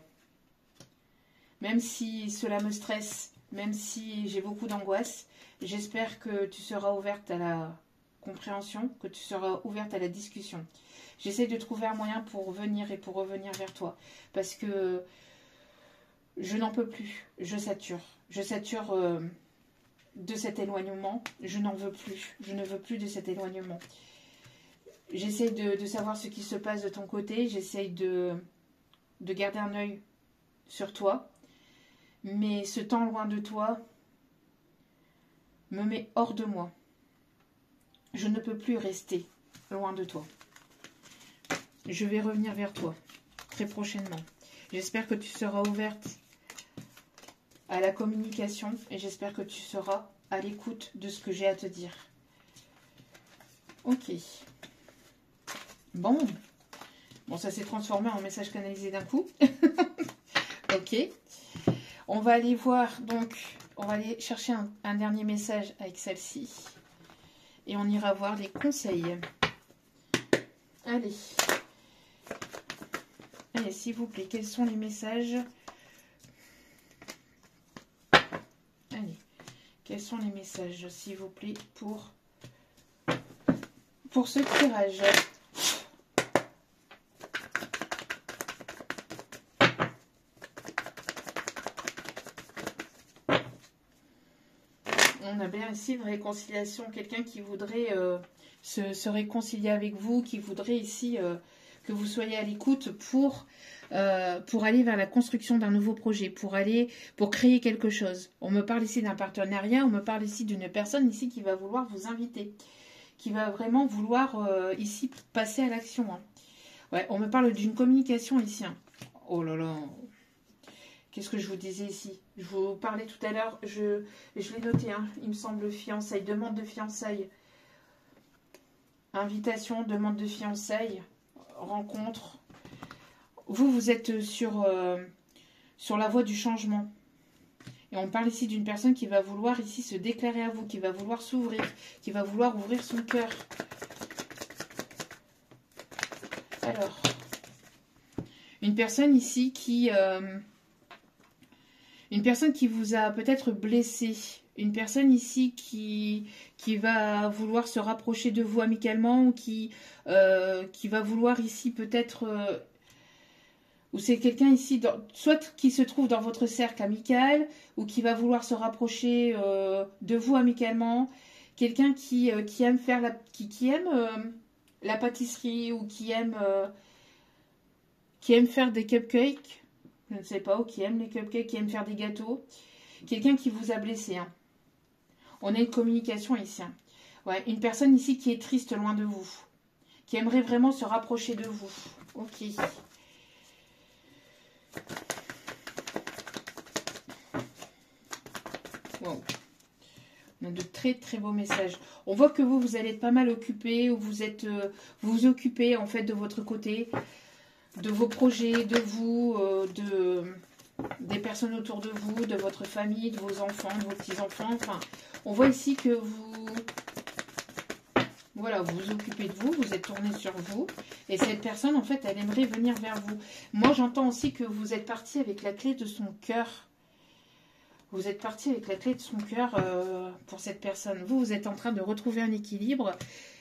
Même si cela me stresse, même si j'ai beaucoup d'angoisse, j'espère que tu seras ouverte à la compréhension, que tu seras ouverte à la discussion. J'essaie de trouver un moyen pour venir et pour revenir vers toi. Parce que je n'en peux plus. Je sature. Je sature de cet éloignement. Je n'en veux plus. Je ne veux plus de cet éloignement. J'essaye de savoir ce qui se passe de ton côté. J'essaye de garder un œil sur toi. Mais ce temps loin de toi me met hors de moi. Je ne peux plus rester loin de toi. Je vais revenir vers toi très prochainement. J'espère que tu seras ouverte à la communication et j'espère que tu seras à l'écoute de ce que j'ai à te dire. Ok. Bon, ça s'est transformé en message canalisé d'un coup. Ok. On va aller voir, donc, on va aller chercher un dernier message avec celle-ci. Et on ira voir les conseils. Allez. Allez, s'il vous plaît, quels sont les messages? Allez, quels sont les messages, s'il vous plaît, pour ce tirage? On a bien ici une réconciliation, quelqu'un qui voudrait se réconcilier avec vous, qui voudrait ici que vous soyez à l'écoute pour aller vers la construction d'un nouveau projet, pour créer quelque chose. On me parle ici d'un partenariat, on me parle ici d'une personne ici qui va vouloir vous inviter, qui va vraiment vouloir ici passer à l'action. Hein. Ouais, on me parle d'une communication ici. Hein. Oh là là. Qu'est-ce que je vous disais ici? Je vous parlais tout à l'heure, je l'ai noté, hein, il me semble, fiançailles, demande de fiançailles. Invitation, demande de fiançailles, rencontre. Vous êtes sur la voie du changement. Et on parle ici d'une personne qui va vouloir ici se déclarer à vous, qui va vouloir s'ouvrir, qui va vouloir ouvrir son cœur. Alors, une personne ici qui... une personne qui vous a peut-être blessé. Une personne ici qui va vouloir se rapprocher de vous amicalement ou qui va vouloir ici peut-être... ou c'est quelqu'un ici, soit qui se trouve dans votre cercle amical ou qui va vouloir se rapprocher de vous amicalement. Quelqu'un qui aime faire qui aime la pâtisserie ou qui aime faire des cupcakes. Je ne sais pas, ou qui aime les cupcakes, qui aime faire des gâteaux. Quelqu'un qui vous a blessé. Hein. On a une communication ici. Hein. Ouais, une personne ici qui est triste loin de vous. Qui aimerait vraiment se rapprocher de vous. Ok. Wow. On a de très très beaux messages. On voit que vous allez être pas mal occupé, ou vous vous occupez en fait de votre côté, de vos projets, de vous, des personnes autour de vous, de votre famille, de vos enfants, de vos petits-enfants. Enfin, on voit ici que vous vous occupez de vous, vous êtes tourné sur vous. Et cette personne, en fait, elle aimerait venir vers vous. Moi, j'entends aussi que vous êtes parti avec la clé de son cœur. Vous êtes parti avec la clé de son cœur pour cette personne. Vous êtes en train de retrouver un équilibre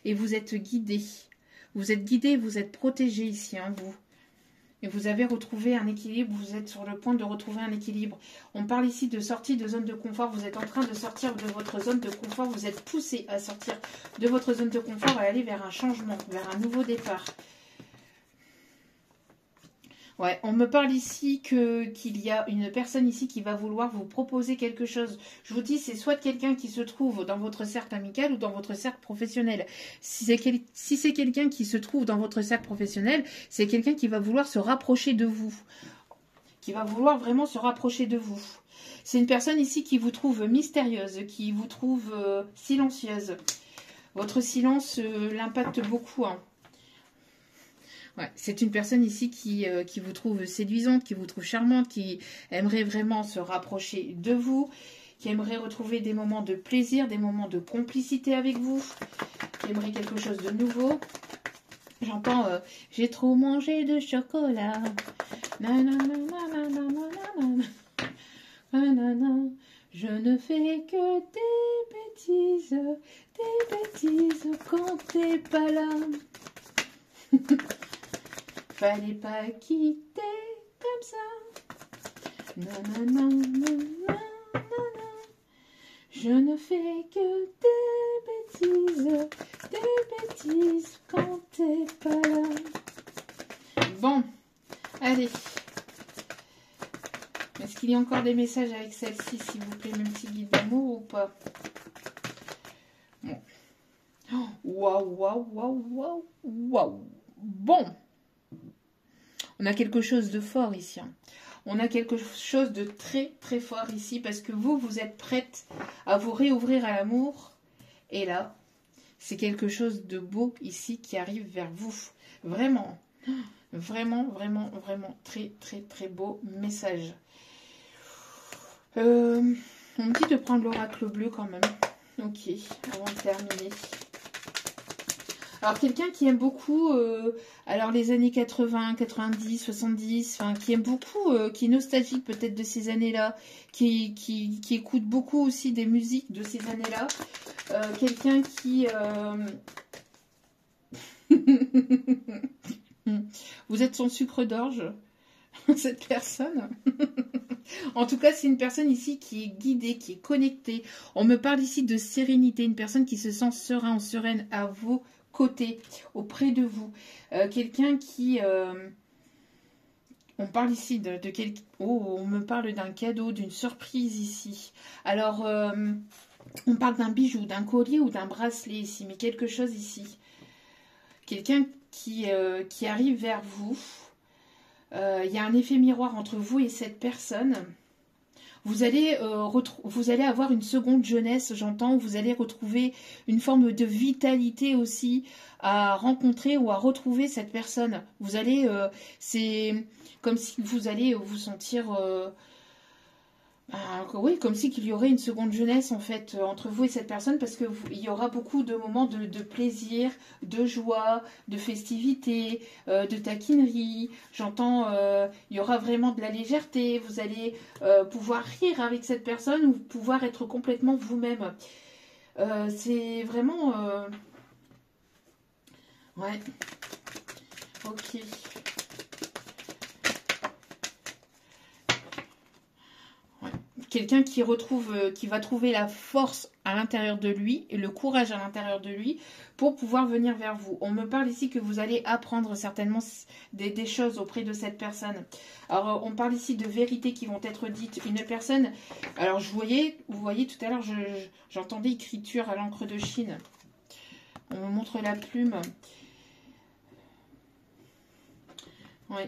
et vous êtes guidé. Vous êtes guidé, vous êtes protégé ici, hein, vous. Et vous avez retrouvé un équilibre, vous êtes sur le point de retrouver un équilibre. On parle ici de sortie de zone de confort, vous êtes en train de sortir de votre zone de confort, vous êtes poussé à sortir de votre zone de confort et aller vers un changement, vers un nouveau départ. Ouais, on me parle ici qu'il y a une personne ici qui va vouloir vous proposer quelque chose. Je vous dis, c'est soit quelqu'un qui se trouve dans votre cercle amical ou dans votre cercle professionnel. Si c'est quelqu'un qui se trouve dans votre cercle professionnel, c'est quelqu'un qui va vouloir se rapprocher de vous. Qui va vouloir vraiment se rapprocher de vous. C'est une personne ici qui vous trouve mystérieuse, qui vous trouve silencieuse. Votre silence l'impacte beaucoup, hein. Ouais, c'est une personne ici qui vous trouve séduisante, qui vous trouve charmante, qui aimerait vraiment se rapprocher de vous, qui aimerait retrouver des moments de plaisir, des moments de complicité avec vous, qui aimerait quelque chose de nouveau. J'entends j'ai trop mangé de chocolat. Je ne fais que des bêtises quand t'es pas là. Fallait pas quitter comme ça. Nanana. Je ne fais que des bêtises justice quand t'es pas là. Bon, allez. Est-ce qu'il y a encore des messages avec celle-ci, s'il vous plaît, même petit guide d'amour ou pas? Bon. Waouh, waouh, waouh, waouh, waouh. Bon. On a quelque chose de fort ici. Hein. On a quelque chose de très, très fort ici parce que vous êtes prête à vous réouvrir à l'amour. Et là, c'est quelque chose de beau ici qui arrive vers vous. Vraiment, vraiment, vraiment, vraiment très, très, très beau message. On me dit de prendre l'oracle bleu quand même. Ok, avant de terminer. Alors, quelqu'un qui aime beaucoup, alors les années 80, 90, 70, enfin, qui aime beaucoup, qui est nostalgique peut-être de ces années-là, qui écoute beaucoup aussi des musiques de ces années-là. Quelqu'un qui... Vous êtes son sucre d'orge, cette personne. En tout cas, c'est une personne ici qui est guidée, qui est connectée. On me parle ici de sérénité, une personne qui se sent serein ou sereine à vos côtés, auprès de vous. Quelqu'un qui... on parle ici de quelqu'un... Oh, on me parle d'un cadeau, d'une surprise ici. Alors, on parle d'un bijou, d'un collier ou d'un bracelet ici, mais quelque chose ici. Quelqu'un qui arrive vers vous. Il y a un effet miroir entre vous et cette personne. Vous allez avoir une seconde jeunesse, j'entends. Vous allez retrouver une forme de vitalité aussi à rencontrer ou à retrouver cette personne. Vous allez, c'est comme si vous allez vous sentir, oui, comme si qu'il y aurait une seconde jeunesse en fait entre vous et cette personne, parce que il y aura beaucoup de moments de plaisir, de joie, de festivité, de taquinerie. J'entends, il y aura vraiment de la légèreté. Vous allez pouvoir rire avec cette personne ou pouvoir être complètement vous-même. C'est vraiment, ouais, ok. Quelqu'un qui va trouver la force à l'intérieur de lui et le courage à l'intérieur de lui pour pouvoir venir vers vous. On me parle ici que vous allez apprendre certainement des choses auprès de cette personne. Alors, on parle ici de vérités qui vont être dites. Une personne... Alors, vous voyez tout à l'heure, j'entendais écriture à l'encre de Chine. On me montre la plume. Oui.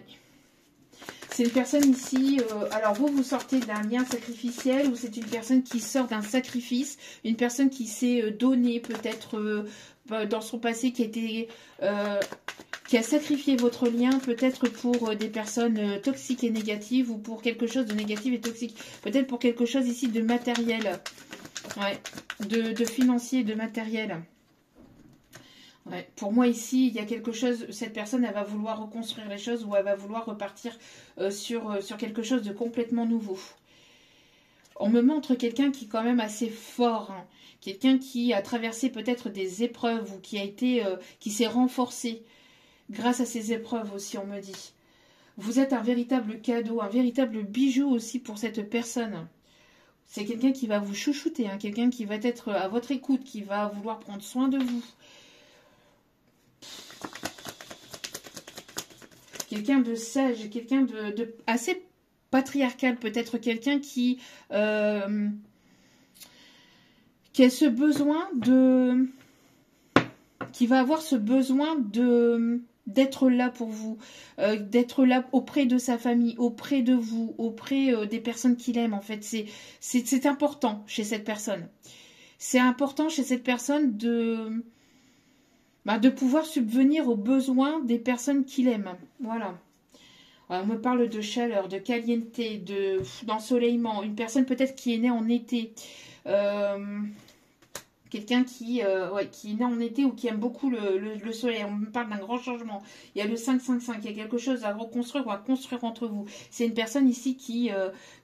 C'est une personne ici, alors vous sortez d'un lien sacrificiel ou c'est une personne qui sort d'un sacrifice, une personne qui s'est donnée peut-être dans son passé, qui a sacrifié votre lien peut-être pour des personnes toxiques et négatives ou pour quelque chose de négatif et toxique. Peut-être pour quelque chose ici de matériel, ouais, de financier, de matériel. Ouais. Pour moi ici, il y a quelque chose, cette personne, elle va vouloir reconstruire les choses ou elle va vouloir repartir sur quelque chose de complètement nouveau. On me montre quelqu'un qui est quand même assez fort, hein. Quelqu'un qui a traversé peut-être des épreuves ou qui s'est renforcé grâce à ces épreuves aussi, on me dit. Vous êtes un véritable cadeau, un véritable bijou aussi pour cette personne. C'est quelqu'un qui va vous chouchouter, hein, quelqu'un qui va être à votre écoute, qui va vouloir prendre soin de vous. Quelqu'un de sage, quelqu'un de assez patriarcal, peut-être quelqu'un qui a ce besoin de... qui va avoir ce besoin d'être là pour vous, d'être là auprès de sa famille, auprès de vous, auprès des personnes qu'il aime, en fait. C'est important chez cette personne. C'est important chez cette personne de pouvoir subvenir aux besoins des personnes qu'il aime. Voilà. On me parle de chaleur, de caliente, d'ensoleillement. Une personne peut-être qui est née en été. Quelqu'un qui est né en été ou qui aime beaucoup le soleil. On me parle d'un grand changement. Il y a le 5-5-5. Il y a quelque chose à reconstruire ou à construire entre vous. C'est une personne ici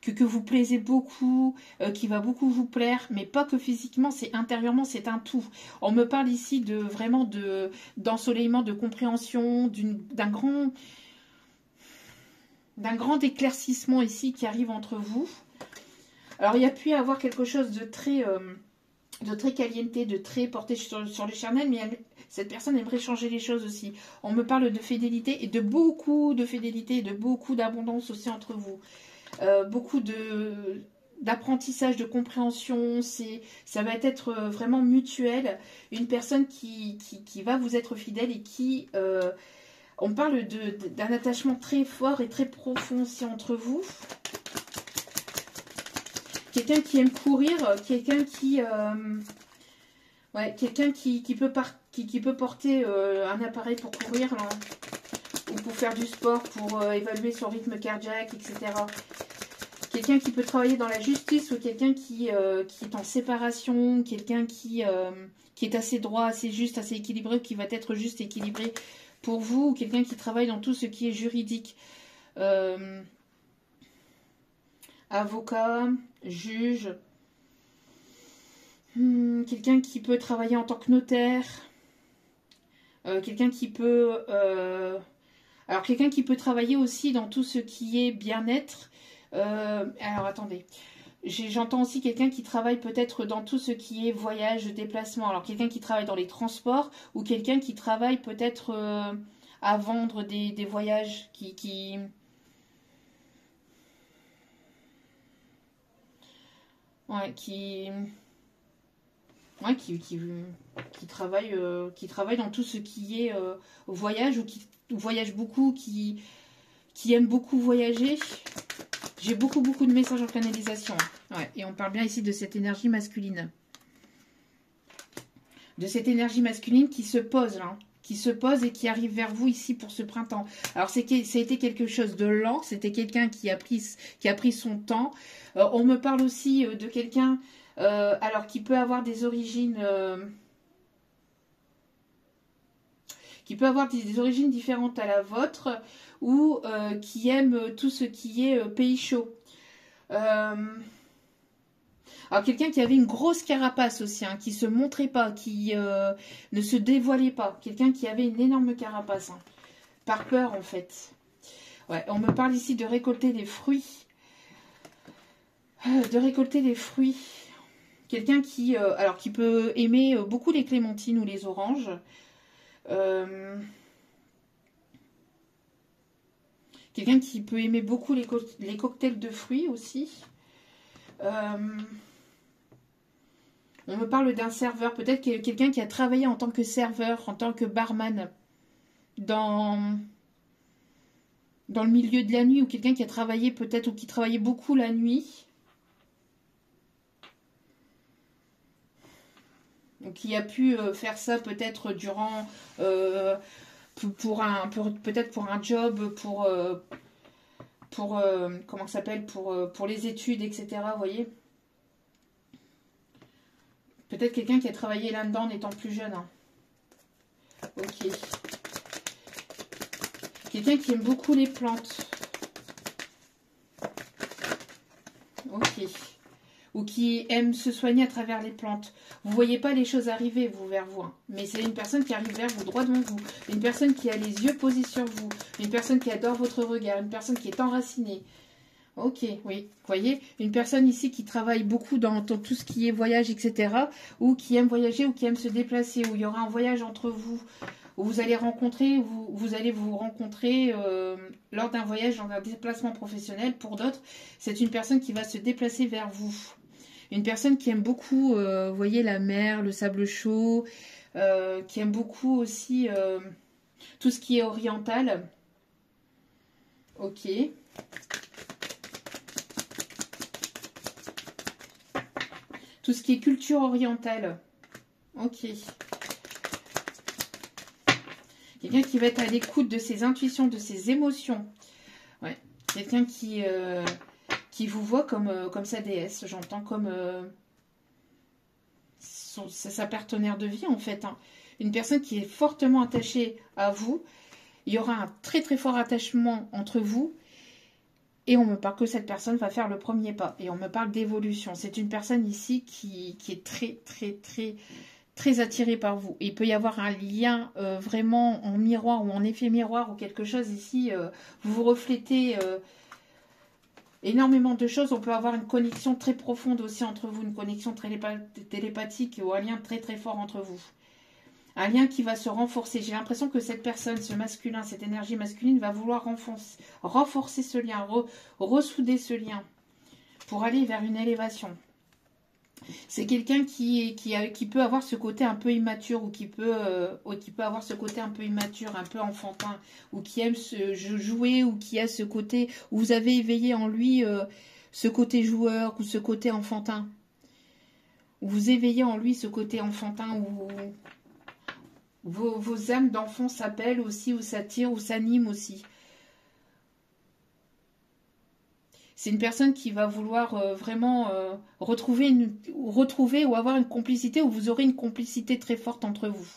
que vous plaisez beaucoup, qui va beaucoup vous plaire, mais pas que physiquement, c'est intérieurement, c'est un tout. On me parle ici d'ensoleillement, de compréhension, d'un grand éclaircissement ici qui arrive entre vous. Alors, il y a pu y avoir quelque chose de très... de très caliente, de très porté sur le charnel, mais cette personne aimerait changer les choses aussi. On me parle de fidélité et de beaucoup de fidélité et de beaucoup d'abondance aussi entre vous. Beaucoup d'apprentissage, de compréhension, ça va être vraiment mutuel. Une personne qui va vous être fidèle et qui... on parle d'un attachement très fort et très profond aussi entre vous. Quelqu'un qui aime courir, quelqu'un qui... ouais, quelqu'un qui peut porter un appareil pour courir, là, ou pour faire du sport, pour évaluer son rythme cardiaque, etc. Quelqu'un qui peut travailler dans la justice ou quelqu'un qui est en séparation, quelqu'un qui est assez droit, assez juste, assez équilibré, qui va être juste équilibré pour vous, ou quelqu'un qui travaille dans tout ce qui est juridique. Avocat, juge, quelqu'un qui peut travailler en tant que notaire, quelqu'un qui peut... alors, quelqu'un qui peut travailler aussi dans tout ce qui est bien-être. Alors, attendez. J'entends aussi quelqu'un qui travaille peut-être dans tout ce qui est voyage, déplacement. Alors, quelqu'un qui travaille dans les transports ou quelqu'un qui travaille peut-être à vendre des voyages Ouais, qui travaille dans tout ce qui est voyage ou qui voyage beaucoup, qui aime beaucoup voyager. J'ai beaucoup de messages en canalisation. Ouais, et on parle bien ici de cette énergie masculine. De cette énergie masculine qui se pose là. Qui se pose et qui arrive vers vous ici pour ce printemps. Alors, ça a été quelque chose de lent. C'était quelqu'un qui a pris son temps. On me parle aussi de quelqu'un alors qui peut avoir des origines... qui peut avoir des origines différentes à la vôtre ou qui aime tout ce qui est pays chaud. Alors, quelqu'un qui avait une grosse carapace aussi, hein, qui se montrait pas, qui ne se dévoilait pas. Quelqu'un qui avait une énorme carapace, hein, par peur en fait. Ouais, on me parle ici de récolter des fruits. De récolter des fruits. Quelqu'un qui, alors, qui peut aimer beaucoup les clémentines ou les oranges. Quelqu'un qui peut aimer beaucoup les cocktails de fruits aussi. On me parle d'un serveur, peut-être quelqu'un qui a travaillé en tant que serveur, en tant que barman, dans le milieu de la nuit, ou quelqu'un qui a travaillé peut-être, ou qui travaillait beaucoup la nuit. Ou qui a pu faire ça peut-être durant, peut-être pour un job, comment ça s'appelle, pour les études, etc. Vous voyez ? Peut-être quelqu'un qui a travaillé là-dedans en étant plus jeune. Hein. Ok. Quelqu'un qui aime beaucoup les plantes. Ok. Ou qui aime se soigner à travers les plantes. Vous ne voyez pas les choses arriver, vous, vers vous. Hein. Mais c'est une personne qui arrive vers vous, droit devant vous. Une personne qui a les yeux posés sur vous. Une personne qui adore votre regard. Une personne qui est enracinée. Ok, oui. Vous voyez, une personne ici qui travaille beaucoup dans tout ce qui est voyage, etc. Ou qui aime voyager ou qui aime se déplacer. Où il y aura un voyage entre vous. Où vous allez rencontrer, vous allez vous rencontrer lors d'un voyage, dans un déplacement professionnel. Pour d'autres, c'est une personne qui va se déplacer vers vous. Une personne qui aime beaucoup, vous voyez, la mer, le sable chaud. Qui aime beaucoup aussi tout ce qui est oriental. Ok. Tout ce qui est culture orientale. Ok. Quelqu'un qui va être à l'écoute de ses intuitions, de ses émotions. Ouais. Quelqu'un qui vous voit comme sa déesse. J'entends comme sa partenaire de vie, en fait. Hein. Une personne qui est fortement attachée à vous. Il y aura un très très fort attachement entre vous. Et on me parle que cette personne va faire le premier pas. Et on me parle d'évolution. C'est une personne ici qui est très, très, très, très attirée par vous. Et il peut y avoir un lien vraiment en miroir ou en effet miroir ou quelque chose ici. Vous vous reflétez énormément de choses. On peut avoir une connexion très profonde aussi entre vous, une connexion télépathique ou un lien très très fort entre vous. Un lien qui va se renforcer. J'ai l'impression que cette personne, ce masculin, cette énergie masculine va vouloir renforcer ce lien, ressouder ce lien pour aller vers une élévation. C'est quelqu'un qui peut avoir ce côté un peu immature ou qui peut avoir ce côté un peu immature, un peu enfantin, ou qui aime jouer, ou qui a ce côté où vous avez éveillé en lui ce côté joueur ou ce côté enfantin. Où vous éveillez en lui ce côté enfantin où vos âmes d'enfants s'appellent aussi, ou s'attirent, ou s'animent aussi. C'est une personne qui va vouloir vraiment retrouver ou avoir une complicité, ou vous aurez une complicité très forte entre vous.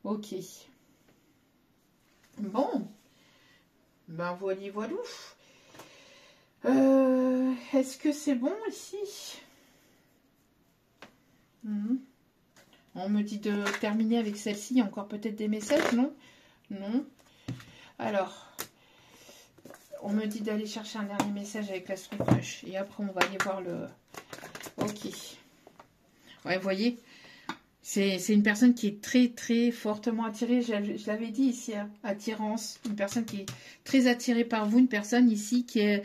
Ok. Bon. Ben voilà, voilou. Est-ce que c'est bon ici? On me dit de terminer avec celle-ci. Il y a encore peut-être des messages, non? Non. Alors, on me dit d'aller chercher un dernier message avec l'Astro Crush. Et après, on va aller voir le... Ok. Ouais, vous voyez, c'est une personne qui est très, très fortement attirée. Je l'avais dit ici, hein, attirance. Une personne qui est très attirée par vous. Une personne ici qui a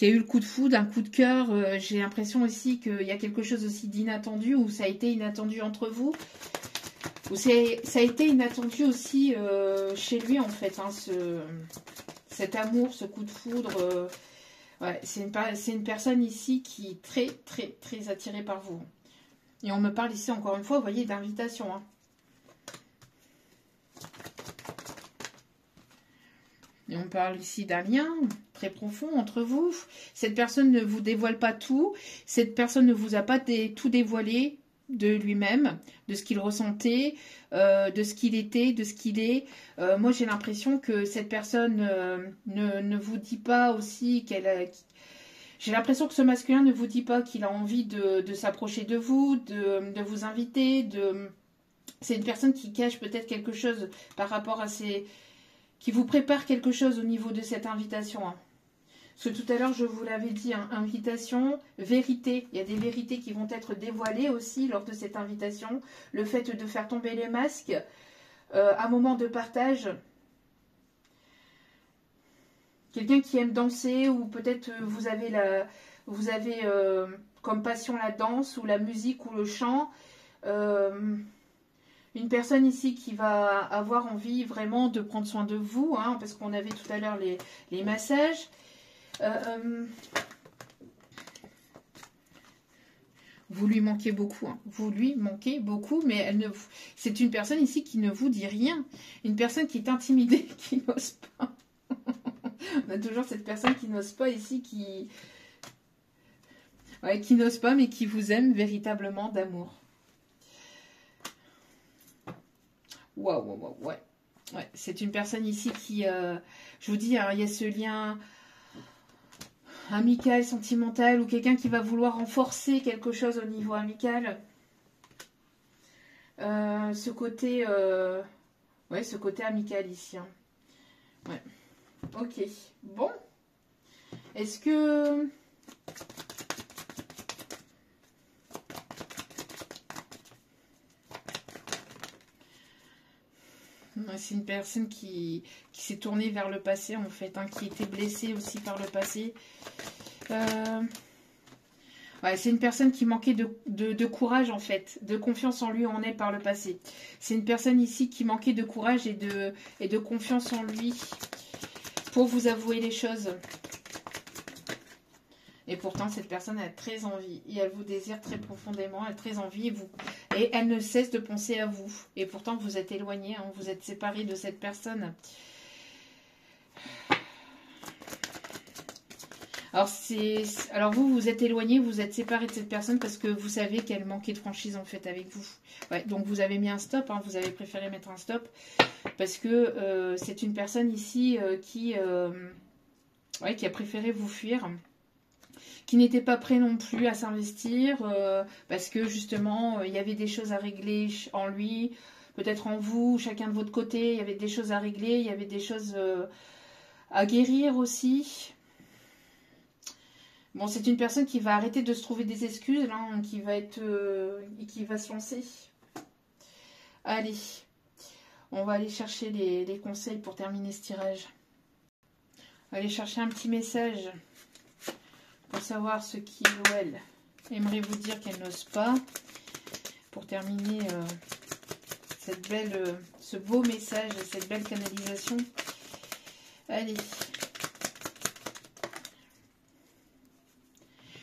eu le coup de foudre, un coup de cœur. J'ai l'impression aussi qu'il y a quelque chose aussi d'inattendu, ou ça a été inattendu entre vous. Ou ça a été inattendu aussi chez lui, en fait, hein, cet amour, ce coup de foudre. Ouais, c'est une personne ici qui est très, très, très attirée par vous. Et on me parle ici, encore une fois, vous voyez, d'invitation. Hein. Et on parle ici d'un lien très profond entre vous. Cette personne ne vous dévoile pas tout. Cette personne ne vous a pas tout dévoilé de lui-même, de ce qu'il ressentait, de ce qu'il était, de ce qu'il est. Moi, j'ai l'impression que cette personne ne vous dit pas aussi qu'elle... J'ai l'impression que ce masculin ne vous dit pas qu'il a envie de s'approcher de vous, de vous inviter. C'est une personne qui cache peut-être quelque chose par rapport à ses... qui vous prépare quelque chose au niveau de cette invitation. Hein. Parce que tout à l'heure, je vous l'avais dit, hein, invitation, vérité. Il y a des vérités qui vont être dévoilées aussi lors de cette invitation. Le fait de faire tomber les masques, un moment de partage. Quelqu'un qui aime danser, ou peut-être vous avez comme passion la danse, ou la musique, ou le chant. Une personne ici qui va avoir envie vraiment de prendre soin de vous, hein, parce qu'on avait tout à l'heure les massages. Vous lui manquez beaucoup, hein. Vous lui manquez beaucoup, mais c'est une personne ici qui ne vous dit rien. Une personne qui est intimidée, qui n'ose pas. On a toujours cette personne qui n'ose pas ici, qui n'ose pas, mais qui vous aime véritablement d'amour. Waouh, ouais. C'est une personne ici qui, je vous dis, hein, il y a ce lien amical, sentimental, ou quelqu'un qui va vouloir renforcer quelque chose au niveau amical. Ce côté amical ici. Hein. Ouais. Ok. Bon. Est-ce que... C'est une personne qui s'est tournée vers le passé, en fait, hein, qui était blessée aussi par le passé. Ouais, c'est une personne qui manquait de courage, en fait, de confiance en lui, en elle par le passé. C'est une personne ici qui manquait de courage et de confiance en lui pour vous avouer les choses. Et pourtant, cette personne a très envie. Et elle vous désire très profondément. Elle a très envie. Et elle ne cesse de penser à vous. Et pourtant, vous êtes éloigné. Hein, vous êtes séparé de cette personne. Alors vous êtes éloigné. Vous êtes séparé de cette personne parce que vous savez qu'elle manquait de franchise en fait avec vous. Ouais, donc vous avez mis un stop. Hein, vous avez préféré mettre un stop. Parce que c'est une personne ici qui a préféré vous fuir. Qui n'était pas prêt non plus à s'investir parce que justement il y avait des choses à régler en lui, peut-être en vous, chacun de votre côté, il y avait des choses à régler, il y avait des choses à guérir aussi. Bon, c'est une personne qui va arrêter de se trouver des excuses, là, qui va se lancer. Allez, on va aller chercher les conseils pour terminer ce tirage. Allez chercher un petit message pour savoir ce qu'il ou elle aimerait vous dire qu'elle n'ose pas. Pour terminer ce beau message et cette belle canalisation. Allez.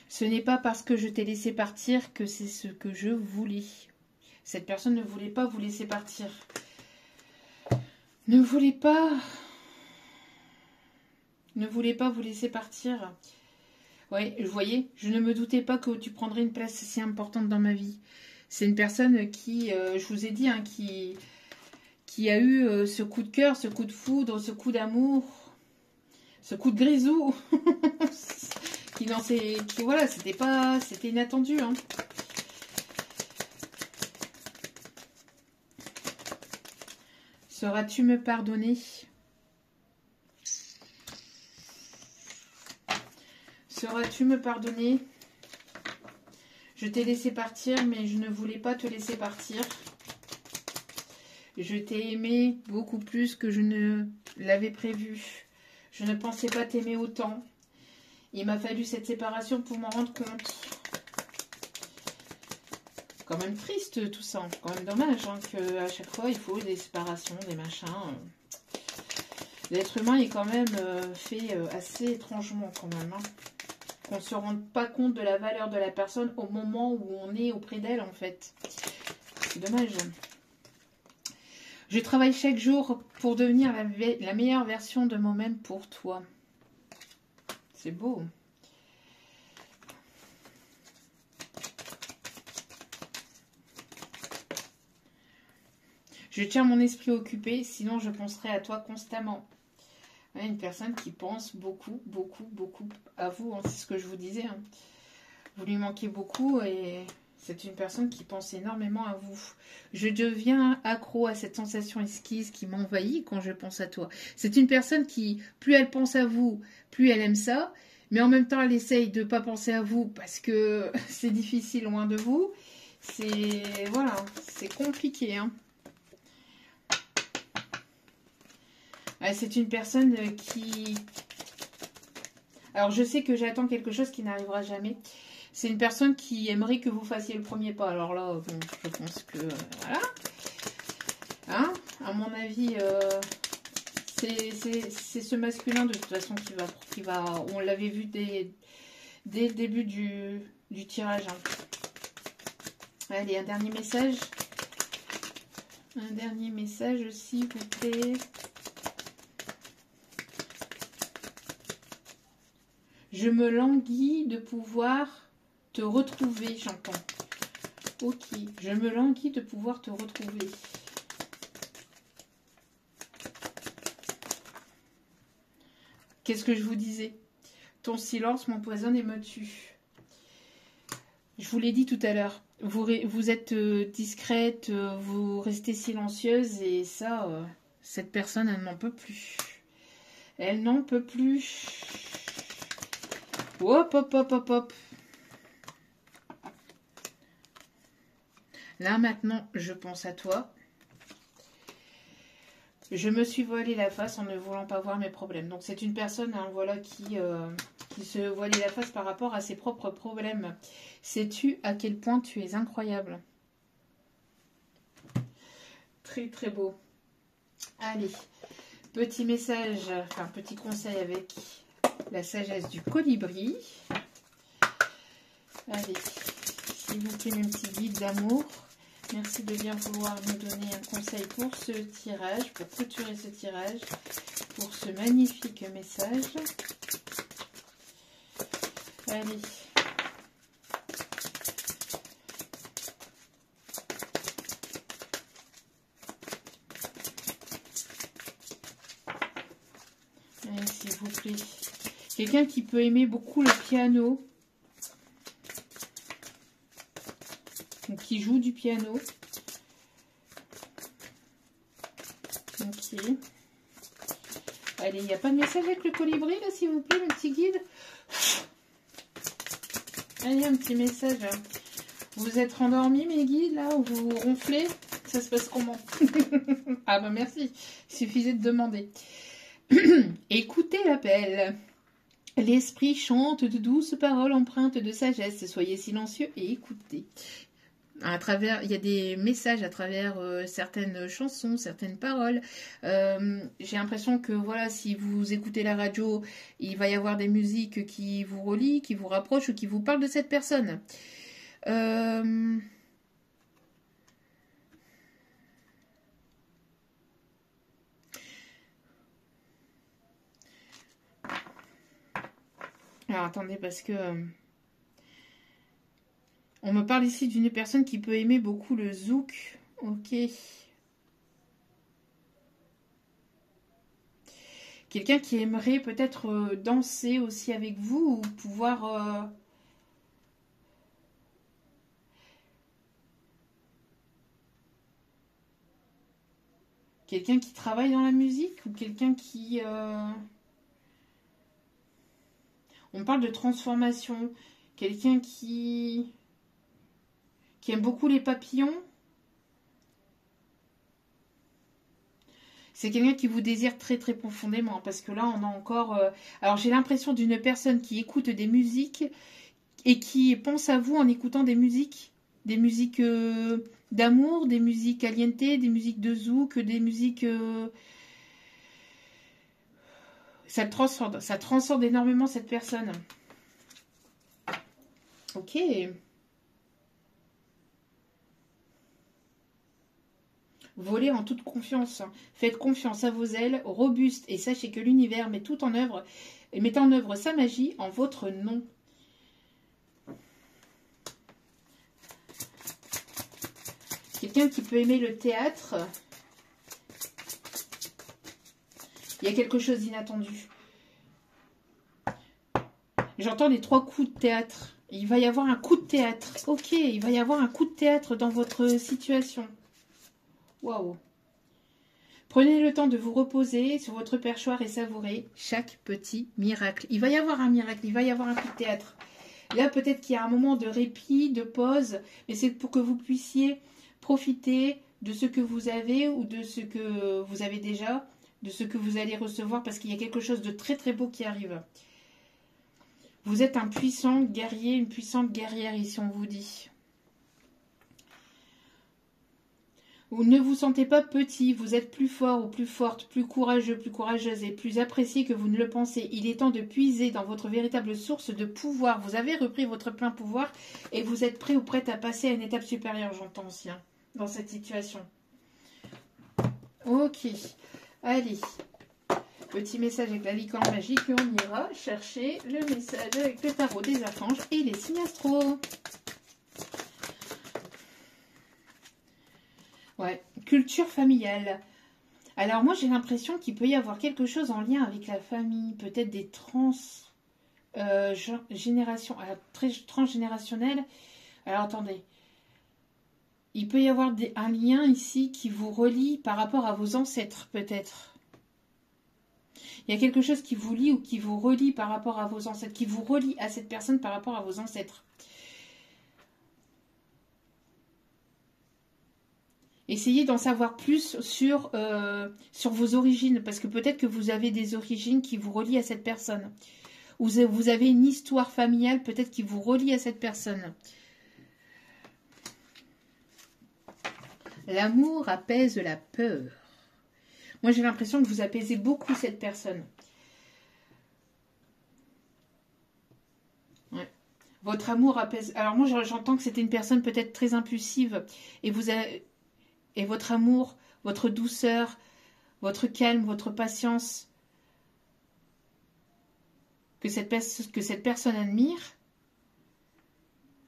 Ce n'est pas parce que je t'ai laissé partir que c'est ce que je voulais. Cette personne ne voulait pas vous laisser partir. Ne voulait pas vous laisser partir. Ouais, vous voyez, je ne me doutais pas que tu prendrais une place si importante dans ma vie. C'est une personne qui, je vous ai dit, hein, qui a eu ce coup de cœur, ce coup de foudre, ce coup d'amour, ce coup de grisou. Voilà, c'était inattendu. Hein. Sauras-tu me pardonner? Sauras-tu me pardonner? Je t'ai laissé partir, mais je ne voulais pas te laisser partir. Je t'ai aimé beaucoup plus que je ne l'avais prévu. Je ne pensais pas t'aimer autant. Il m'a fallu cette séparation pour m'en rendre compte. Quand même triste tout ça. Quand même dommage hein, qu'à chaque fois il faut des séparations, des machins. L'être humain est quand même fait assez étrangement quand même. Hein. Qu'on ne se rende pas compte de la valeur de la personne au moment où on est auprès d'elle en fait. C'est dommage. Je travaille chaque jour pour devenir la meilleure version de moi-même pour toi. C'est beau. Je tiens mon esprit occupé, sinon je penserai à toi constamment. Ouais, une personne qui pense beaucoup, beaucoup, beaucoup à vous. Hein, c'est ce que je vous disais. Hein. Vous lui manquez beaucoup et c'est une personne qui pense énormément à vous. Je deviens accro à cette sensation esquisse qui m'envahit quand je pense à toi. C'est une personne qui, plus elle pense à vous, plus elle aime ça. Mais en même temps, elle essaye de ne pas penser à vous parce que c'est difficile loin de vous. Voilà, c'est compliqué. Hein. C'est une personne qui... Alors, je sais que j'attends quelque chose qui n'arrivera jamais. C'est une personne qui aimerait que vous fassiez le premier pas. Alors là, bon, je pense que... voilà. Hein, à mon avis, c'est ce masculin, de toute façon, qui va on l'avait vu dès le début du tirage. Hein. Allez, un dernier message. Un dernier message, s'il vous plaît. Je me languis de pouvoir te retrouver, j'entends. Ok, je me languis de pouvoir te retrouver. Qu'est-ce que je vous disais? Ton silence m'empoisonne et me tue. Je vous l'ai dit tout à l'heure. Vous êtes discrète, vous restez silencieuse et ça, cette personne, elle n'en peut plus. Elle n'en peut plus. Hop, hop, hop, hop, hop. Là, maintenant, je pense à toi. Je me suis voilé la face en ne voulant pas voir mes problèmes. Donc, c'est une personne, hein, voilà, qui se voilait la face par rapport à ses propres problèmes. Sais-tu à quel point tu es incroyable? Très, très beau. Allez, petit message, enfin, petit conseil avec... la sagesse du colibri. Allez, s'il vous plaît, mes petits guides d'amour. Merci de bien vouloir nous donner un conseil pour ce tirage, pour clôturer ce tirage, pour ce magnifique message. Allez. Allez, s'il vous plaît. Quelqu'un qui peut aimer beaucoup le piano. Donc, qui joue du piano. Ok. Allez, il n'y a pas de message avec le colibri, là, s'il vous plaît, mes petits guides? Allez, un petit message. Vous êtes rendormis, mes guides, là, ou vous ronflez? Ça se passe comment? Ah bah merci, il suffisait de demander. Écoutez l'appel. L'esprit chante de douces paroles empreintes de sagesse. Soyez silencieux et écoutez. À travers, il y a des messages à travers certaines chansons, certaines paroles. J'ai l'impression que voilà, si vous écoutez la radio, il va y avoir des musiques qui vous relient, qui vous rapprochent ou qui vous parlent de cette personne. Alors attendez, parce que on me parle ici d'une personne qui peut aimer beaucoup le zouk. Ok. Quelqu'un qui aimerait peut-être danser aussi avec vous ou pouvoir... Quelqu'un qui travaille dans la musique ou quelqu'un qui... On parle de transformation. Quelqu'un qui aime beaucoup les papillons. C'est quelqu'un qui vous désire très très profondément. Parce que là, on a encore... Alors, j'ai l'impression d'une personne qui écoute des musiques et qui pense à vous en écoutant des musiques. Des musiques d'amour, des musiques caliente, des musiques de zouk, des musiques... Ça transcende énormément cette personne. Ok. Volez en toute confiance. Faites confiance à vos ailes, robustes, et sachez que l'univers met tout en œuvre et met en œuvre sa magie en votre nom. Quelqu'un qui peut aimer le théâtre. Il y a quelque chose d'inattendu. J'entends les 3 coups de théâtre. Il va y avoir un coup de théâtre. Ok, il va y avoir un coup de théâtre dans votre situation. Waouh. Prenez le temps de vous reposer sur votre perchoir et savourer chaque petit miracle. Il va y avoir un miracle, il va y avoir un coup de théâtre. Là, peut-être qu'il y a un moment de répit, de pause, mais c'est pour que vous puissiez profiter de ce que vous avez ou de ce que vous avez déjà, de ce que vous allez recevoir, parce qu'il y a quelque chose de très très beau qui arrive. Vous êtes un puissant guerrier, une puissante guerrière ici, on vous dit. Vous ne vous sentez pas petit, vous êtes plus fort ou plus forte, plus courageux, plus courageuse et plus apprécié que vous ne le pensez. Il est temps de puiser dans votre véritable source de pouvoir. Vous avez repris votre plein pouvoir et vous êtes prêt ou prête à passer à une étape supérieure, j'entends aussi, hein, dans cette situation. Ok, allez. Petit message avec la licorne magique et on ira chercher le message avec le tarot des archanges et les signes astro. Ouais, culture familiale. Alors moi j'ai l'impression qu'il peut y avoir quelque chose en lien avec la famille, peut-être des transgénérationnelles. Alors attendez, il peut y avoir un lien ici qui vous relie par rapport à vos ancêtres peut-être. Il y a quelque chose qui vous lie ou qui vous relie par rapport à vos ancêtres, qui vous relie à cette personne par rapport à vos ancêtres. Essayez d'en savoir plus sur vos origines, parce que peut-être que vous avez des origines qui vous relient à cette personne. Ou vous avez une histoire familiale peut-être qui vous relie à cette personne. L'amour apaise la peur. Moi, j'ai l'impression que vous apaisez beaucoup cette personne. Ouais. Votre amour apaise... Alors moi, j'entends que c'était une personne peut-être très impulsive. Et votre amour, votre douceur, votre calme, votre patience, que cette personne admire,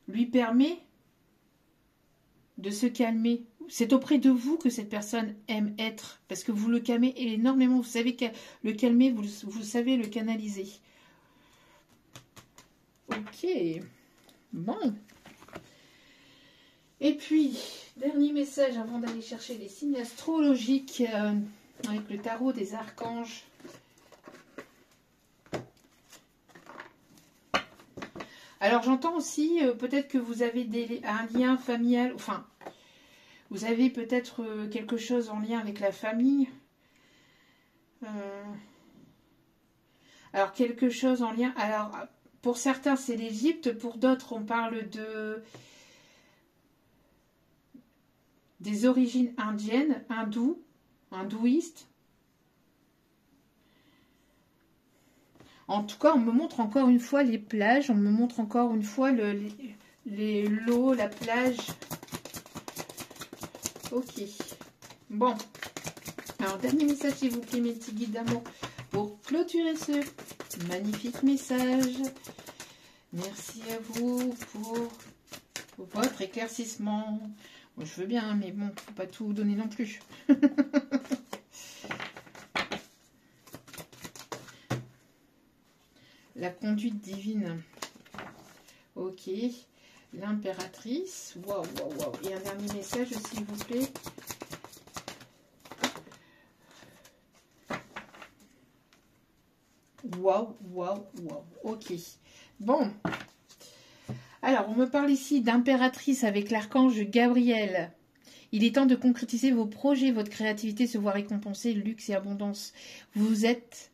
lui permet de se calmer. C'est auprès de vous que cette personne aime être, parce que vous le calmez énormément. Vous savez le calmer, vous savez le canaliser. Ok, bon. Et puis, dernier message avant d'aller chercher les signes astrologiques avec le tarot des archanges. Alors j'entends aussi, peut-être que vous avez un lien familial, enfin, vous avez peut-être quelque chose en lien avec la famille. Alors quelque chose en lien, alors pour certains c'est l'Égypte, pour d'autres on parle des origines indiennes, hindouistes. En tout cas, on me montre encore une fois les plages, on me montre encore une fois l'eau, la plage. Ok. Bon. Alors, dernier message, s'il vous plaît, mes petits guides d'amour, pour clôturer ce magnifique message. Merci à vous pour votre éclaircissement. Moi, je veux bien, mais bon, faut pas tout donner non plus. La conduite divine. Ok. L'impératrice. Waouh, waouh, waouh. Et un dernier message, s'il vous plaît. Waouh, waouh, waouh. Ok. Bon. Alors, on me parle ici d'impératrice avec l'archange Gabriel. Il est temps de concrétiser vos projets, votre créativité se voit récompensée, luxe et abondance. Vous êtes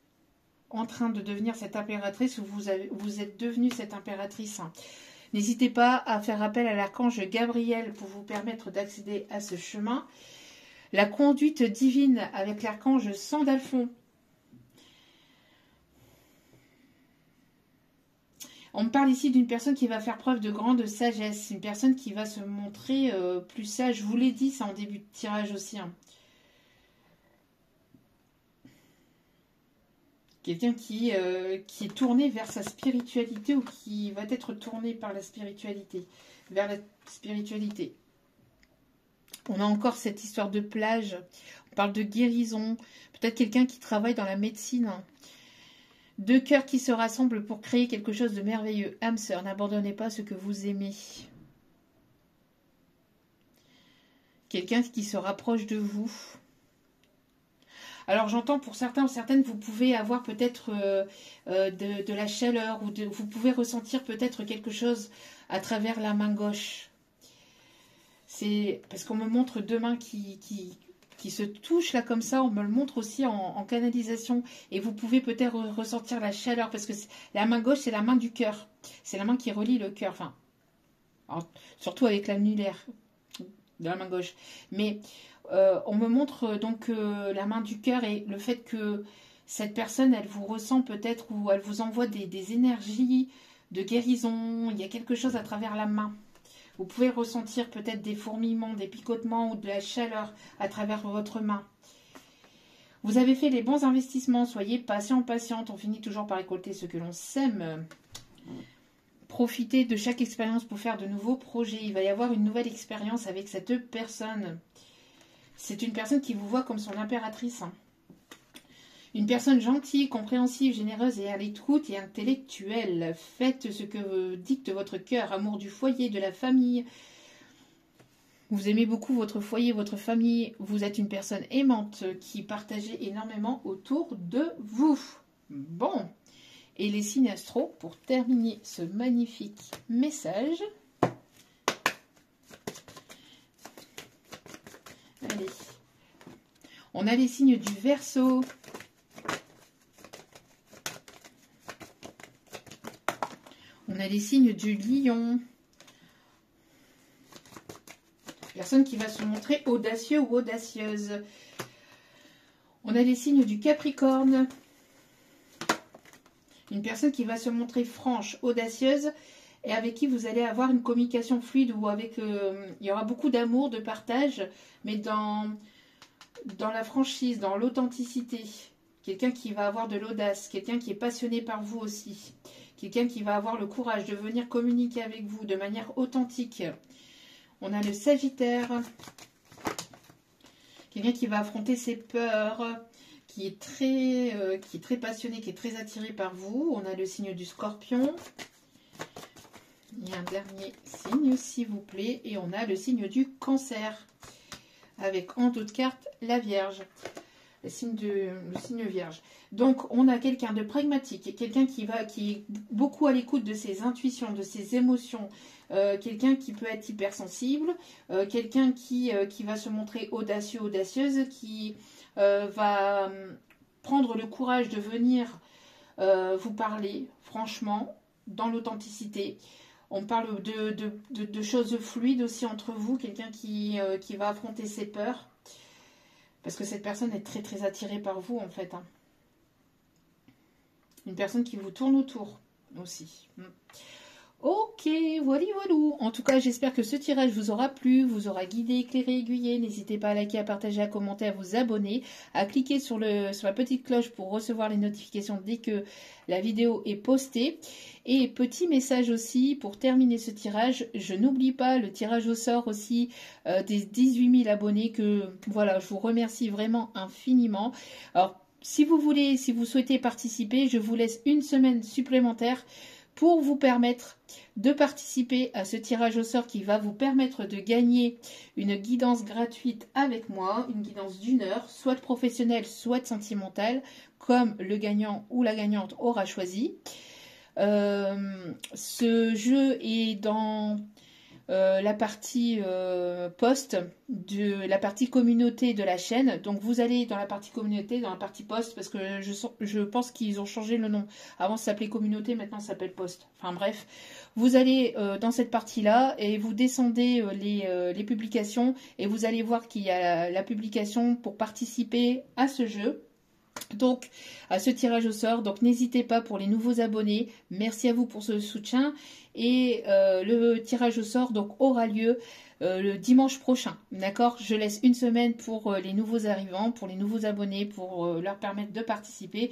en train de devenir cette impératrice ou vous êtes devenu cette impératrice. N'hésitez pas à faire appel à l'archange Gabriel pour vous permettre d'accéder à ce chemin. La conduite divine avec l'archange Sandalphon. On me parle ici d'une personne qui va faire preuve de grande sagesse, une personne qui va se montrer plus sage. Je vous l'ai dit, c'est en début de tirage aussi. Hein. Quelqu'un qui est tourné vers sa spiritualité ou qui va être tourné par la spiritualité, vers la spiritualité. On a encore cette histoire de plage, on parle de guérison, peut-être quelqu'un qui travaille dans la médecine. Deux cœurs qui se rassemblent pour créer quelque chose de merveilleux. Âme sœur, n'abandonnez pas ce que vous aimez. Quelqu'un qui se rapproche de vous. Alors j'entends pour certains ou certaines, vous pouvez avoir peut-être de la chaleur ou vous pouvez ressentir peut-être quelque chose à travers la main gauche. C'est parce qu'on me montre deux mains qui se touchent là comme ça, on me le montre aussi en canalisation. Et vous pouvez peut-être ressentir la chaleur parce que la main gauche, c'est la main du cœur. C'est la main qui relie le cœur. Enfin, alors, surtout avec l'annulaire de la main gauche. Mais on me montre donc la main du cœur et le fait que cette personne, elle vous ressent peut-être ou elle vous envoie des énergies de guérison. Il y a quelque chose à travers la main. Vous pouvez ressentir peut-être des fourmillements, des picotements ou de la chaleur à travers votre main. Vous avez fait les bons investissements. Soyez patient, patiente. On finit toujours par récolter ce que l'on sème. Profitez de chaque expérience pour faire de nouveaux projets. Il va y avoir une nouvelle expérience avec cette personne. C'est une personne qui vous voit comme son impératrice. Une personne gentille, compréhensive, généreuse et à l'écoute et intellectuelle. Faites ce que dicte votre cœur. Amour du foyer, de la famille. Vous aimez beaucoup votre foyer, votre famille. Vous êtes une personne aimante qui partagez énormément autour de vous. Bon. Et les signes astro pour terminer ce magnifique message. Allez. On a les signes du Verseau. On a les signes du Lion. Personne qui va se montrer audacieux ou audacieuse. On a les signes du Capricorne. Une personne qui va se montrer franche, audacieuse et avec qui vous allez avoir une communication fluide ou avec... il y aura beaucoup d'amour, de partage, mais dans la franchise, dans l'authenticité. Quelqu'un qui va avoir de l'audace, quelqu'un qui est passionné par vous aussi. Quelqu'un qui va avoir le courage de venir communiquer avec vous de manière authentique. On a le Sagittaire. Quelqu'un qui va affronter ses peurs, qui est très passionné, qui est très attiré par vous. On a le signe du Scorpion. Il y a un dernier signe, s'il vous plaît. Et on a le signe du Cancer. Avec en toute carte la Vierge. le signe vierge. Donc, on a quelqu'un de pragmatique, quelqu'un qui est beaucoup à l'écoute de ses intuitions, de ses émotions, quelqu'un qui peut être hypersensible, quelqu'un qui va se montrer audacieux, audacieuse, qui va prendre le courage de venir vous parler, franchement, dans l'authenticité. On parle de choses fluides aussi entre vous, quelqu'un qui va affronter ses peurs. Parce que cette personne est très très attirée par vous en fait. Hein. Une personne qui vous tourne autour aussi. Ok, voilà. En tout cas, j'espère que ce tirage vous aura plu, vous aura guidé, éclairé, aiguillé. N'hésitez pas à liker, à partager, à commenter, à vous abonner, à cliquer sur la petite cloche pour recevoir les notifications dès que la vidéo est postée. Et petit message aussi, pour terminer ce tirage, je n'oublie pas le tirage au sort aussi des 18 000 abonnés que, voilà, je vous remercie vraiment infiniment. Alors, si vous souhaitez participer, je vous laisse une semaine supplémentaire pour vous permettre de participer à ce tirage au sort qui va vous permettre de gagner une guidance gratuite avec moi, une guidance d'1 heure, soit professionnelle, soit sentimentale, comme le gagnant ou la gagnante aura choisi. Ce jeu est dans la partie post de la partie communauté de la chaîne. Donc vous allez dans la partie communauté, dans la partie post, parce que je pense qu'ils ont changé le nom. Avant ça s'appelait communauté, maintenant ça s'appelle post. Enfin bref, vous allez dans cette partie-là et vous descendez les publications et vous allez voir qu'il y a la publication pour participer à ce jeu. Donc, à ce tirage au sort. Donc, n'hésitez pas pour les nouveaux abonnés. Merci à vous pour ce soutien. Et le tirage au sort donc, aura lieu le dimanche prochain. D'accord? Je laisse une semaine pour les nouveaux arrivants, pour les nouveaux abonnés, pour leur permettre de participer.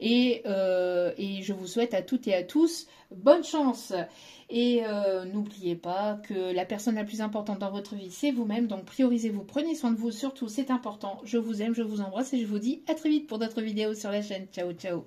Et je vous souhaite à toutes et à tous bonne chance. Et n'oubliez pas que la personne la plus importante dans votre vie, c'est vous-même. Donc priorisez-vous, prenez soin de vous, surtout c'est important. Je vous aime, je vous embrasse et je vous dis à très vite pour d'autres vidéos sur la chaîne. Ciao, ciao.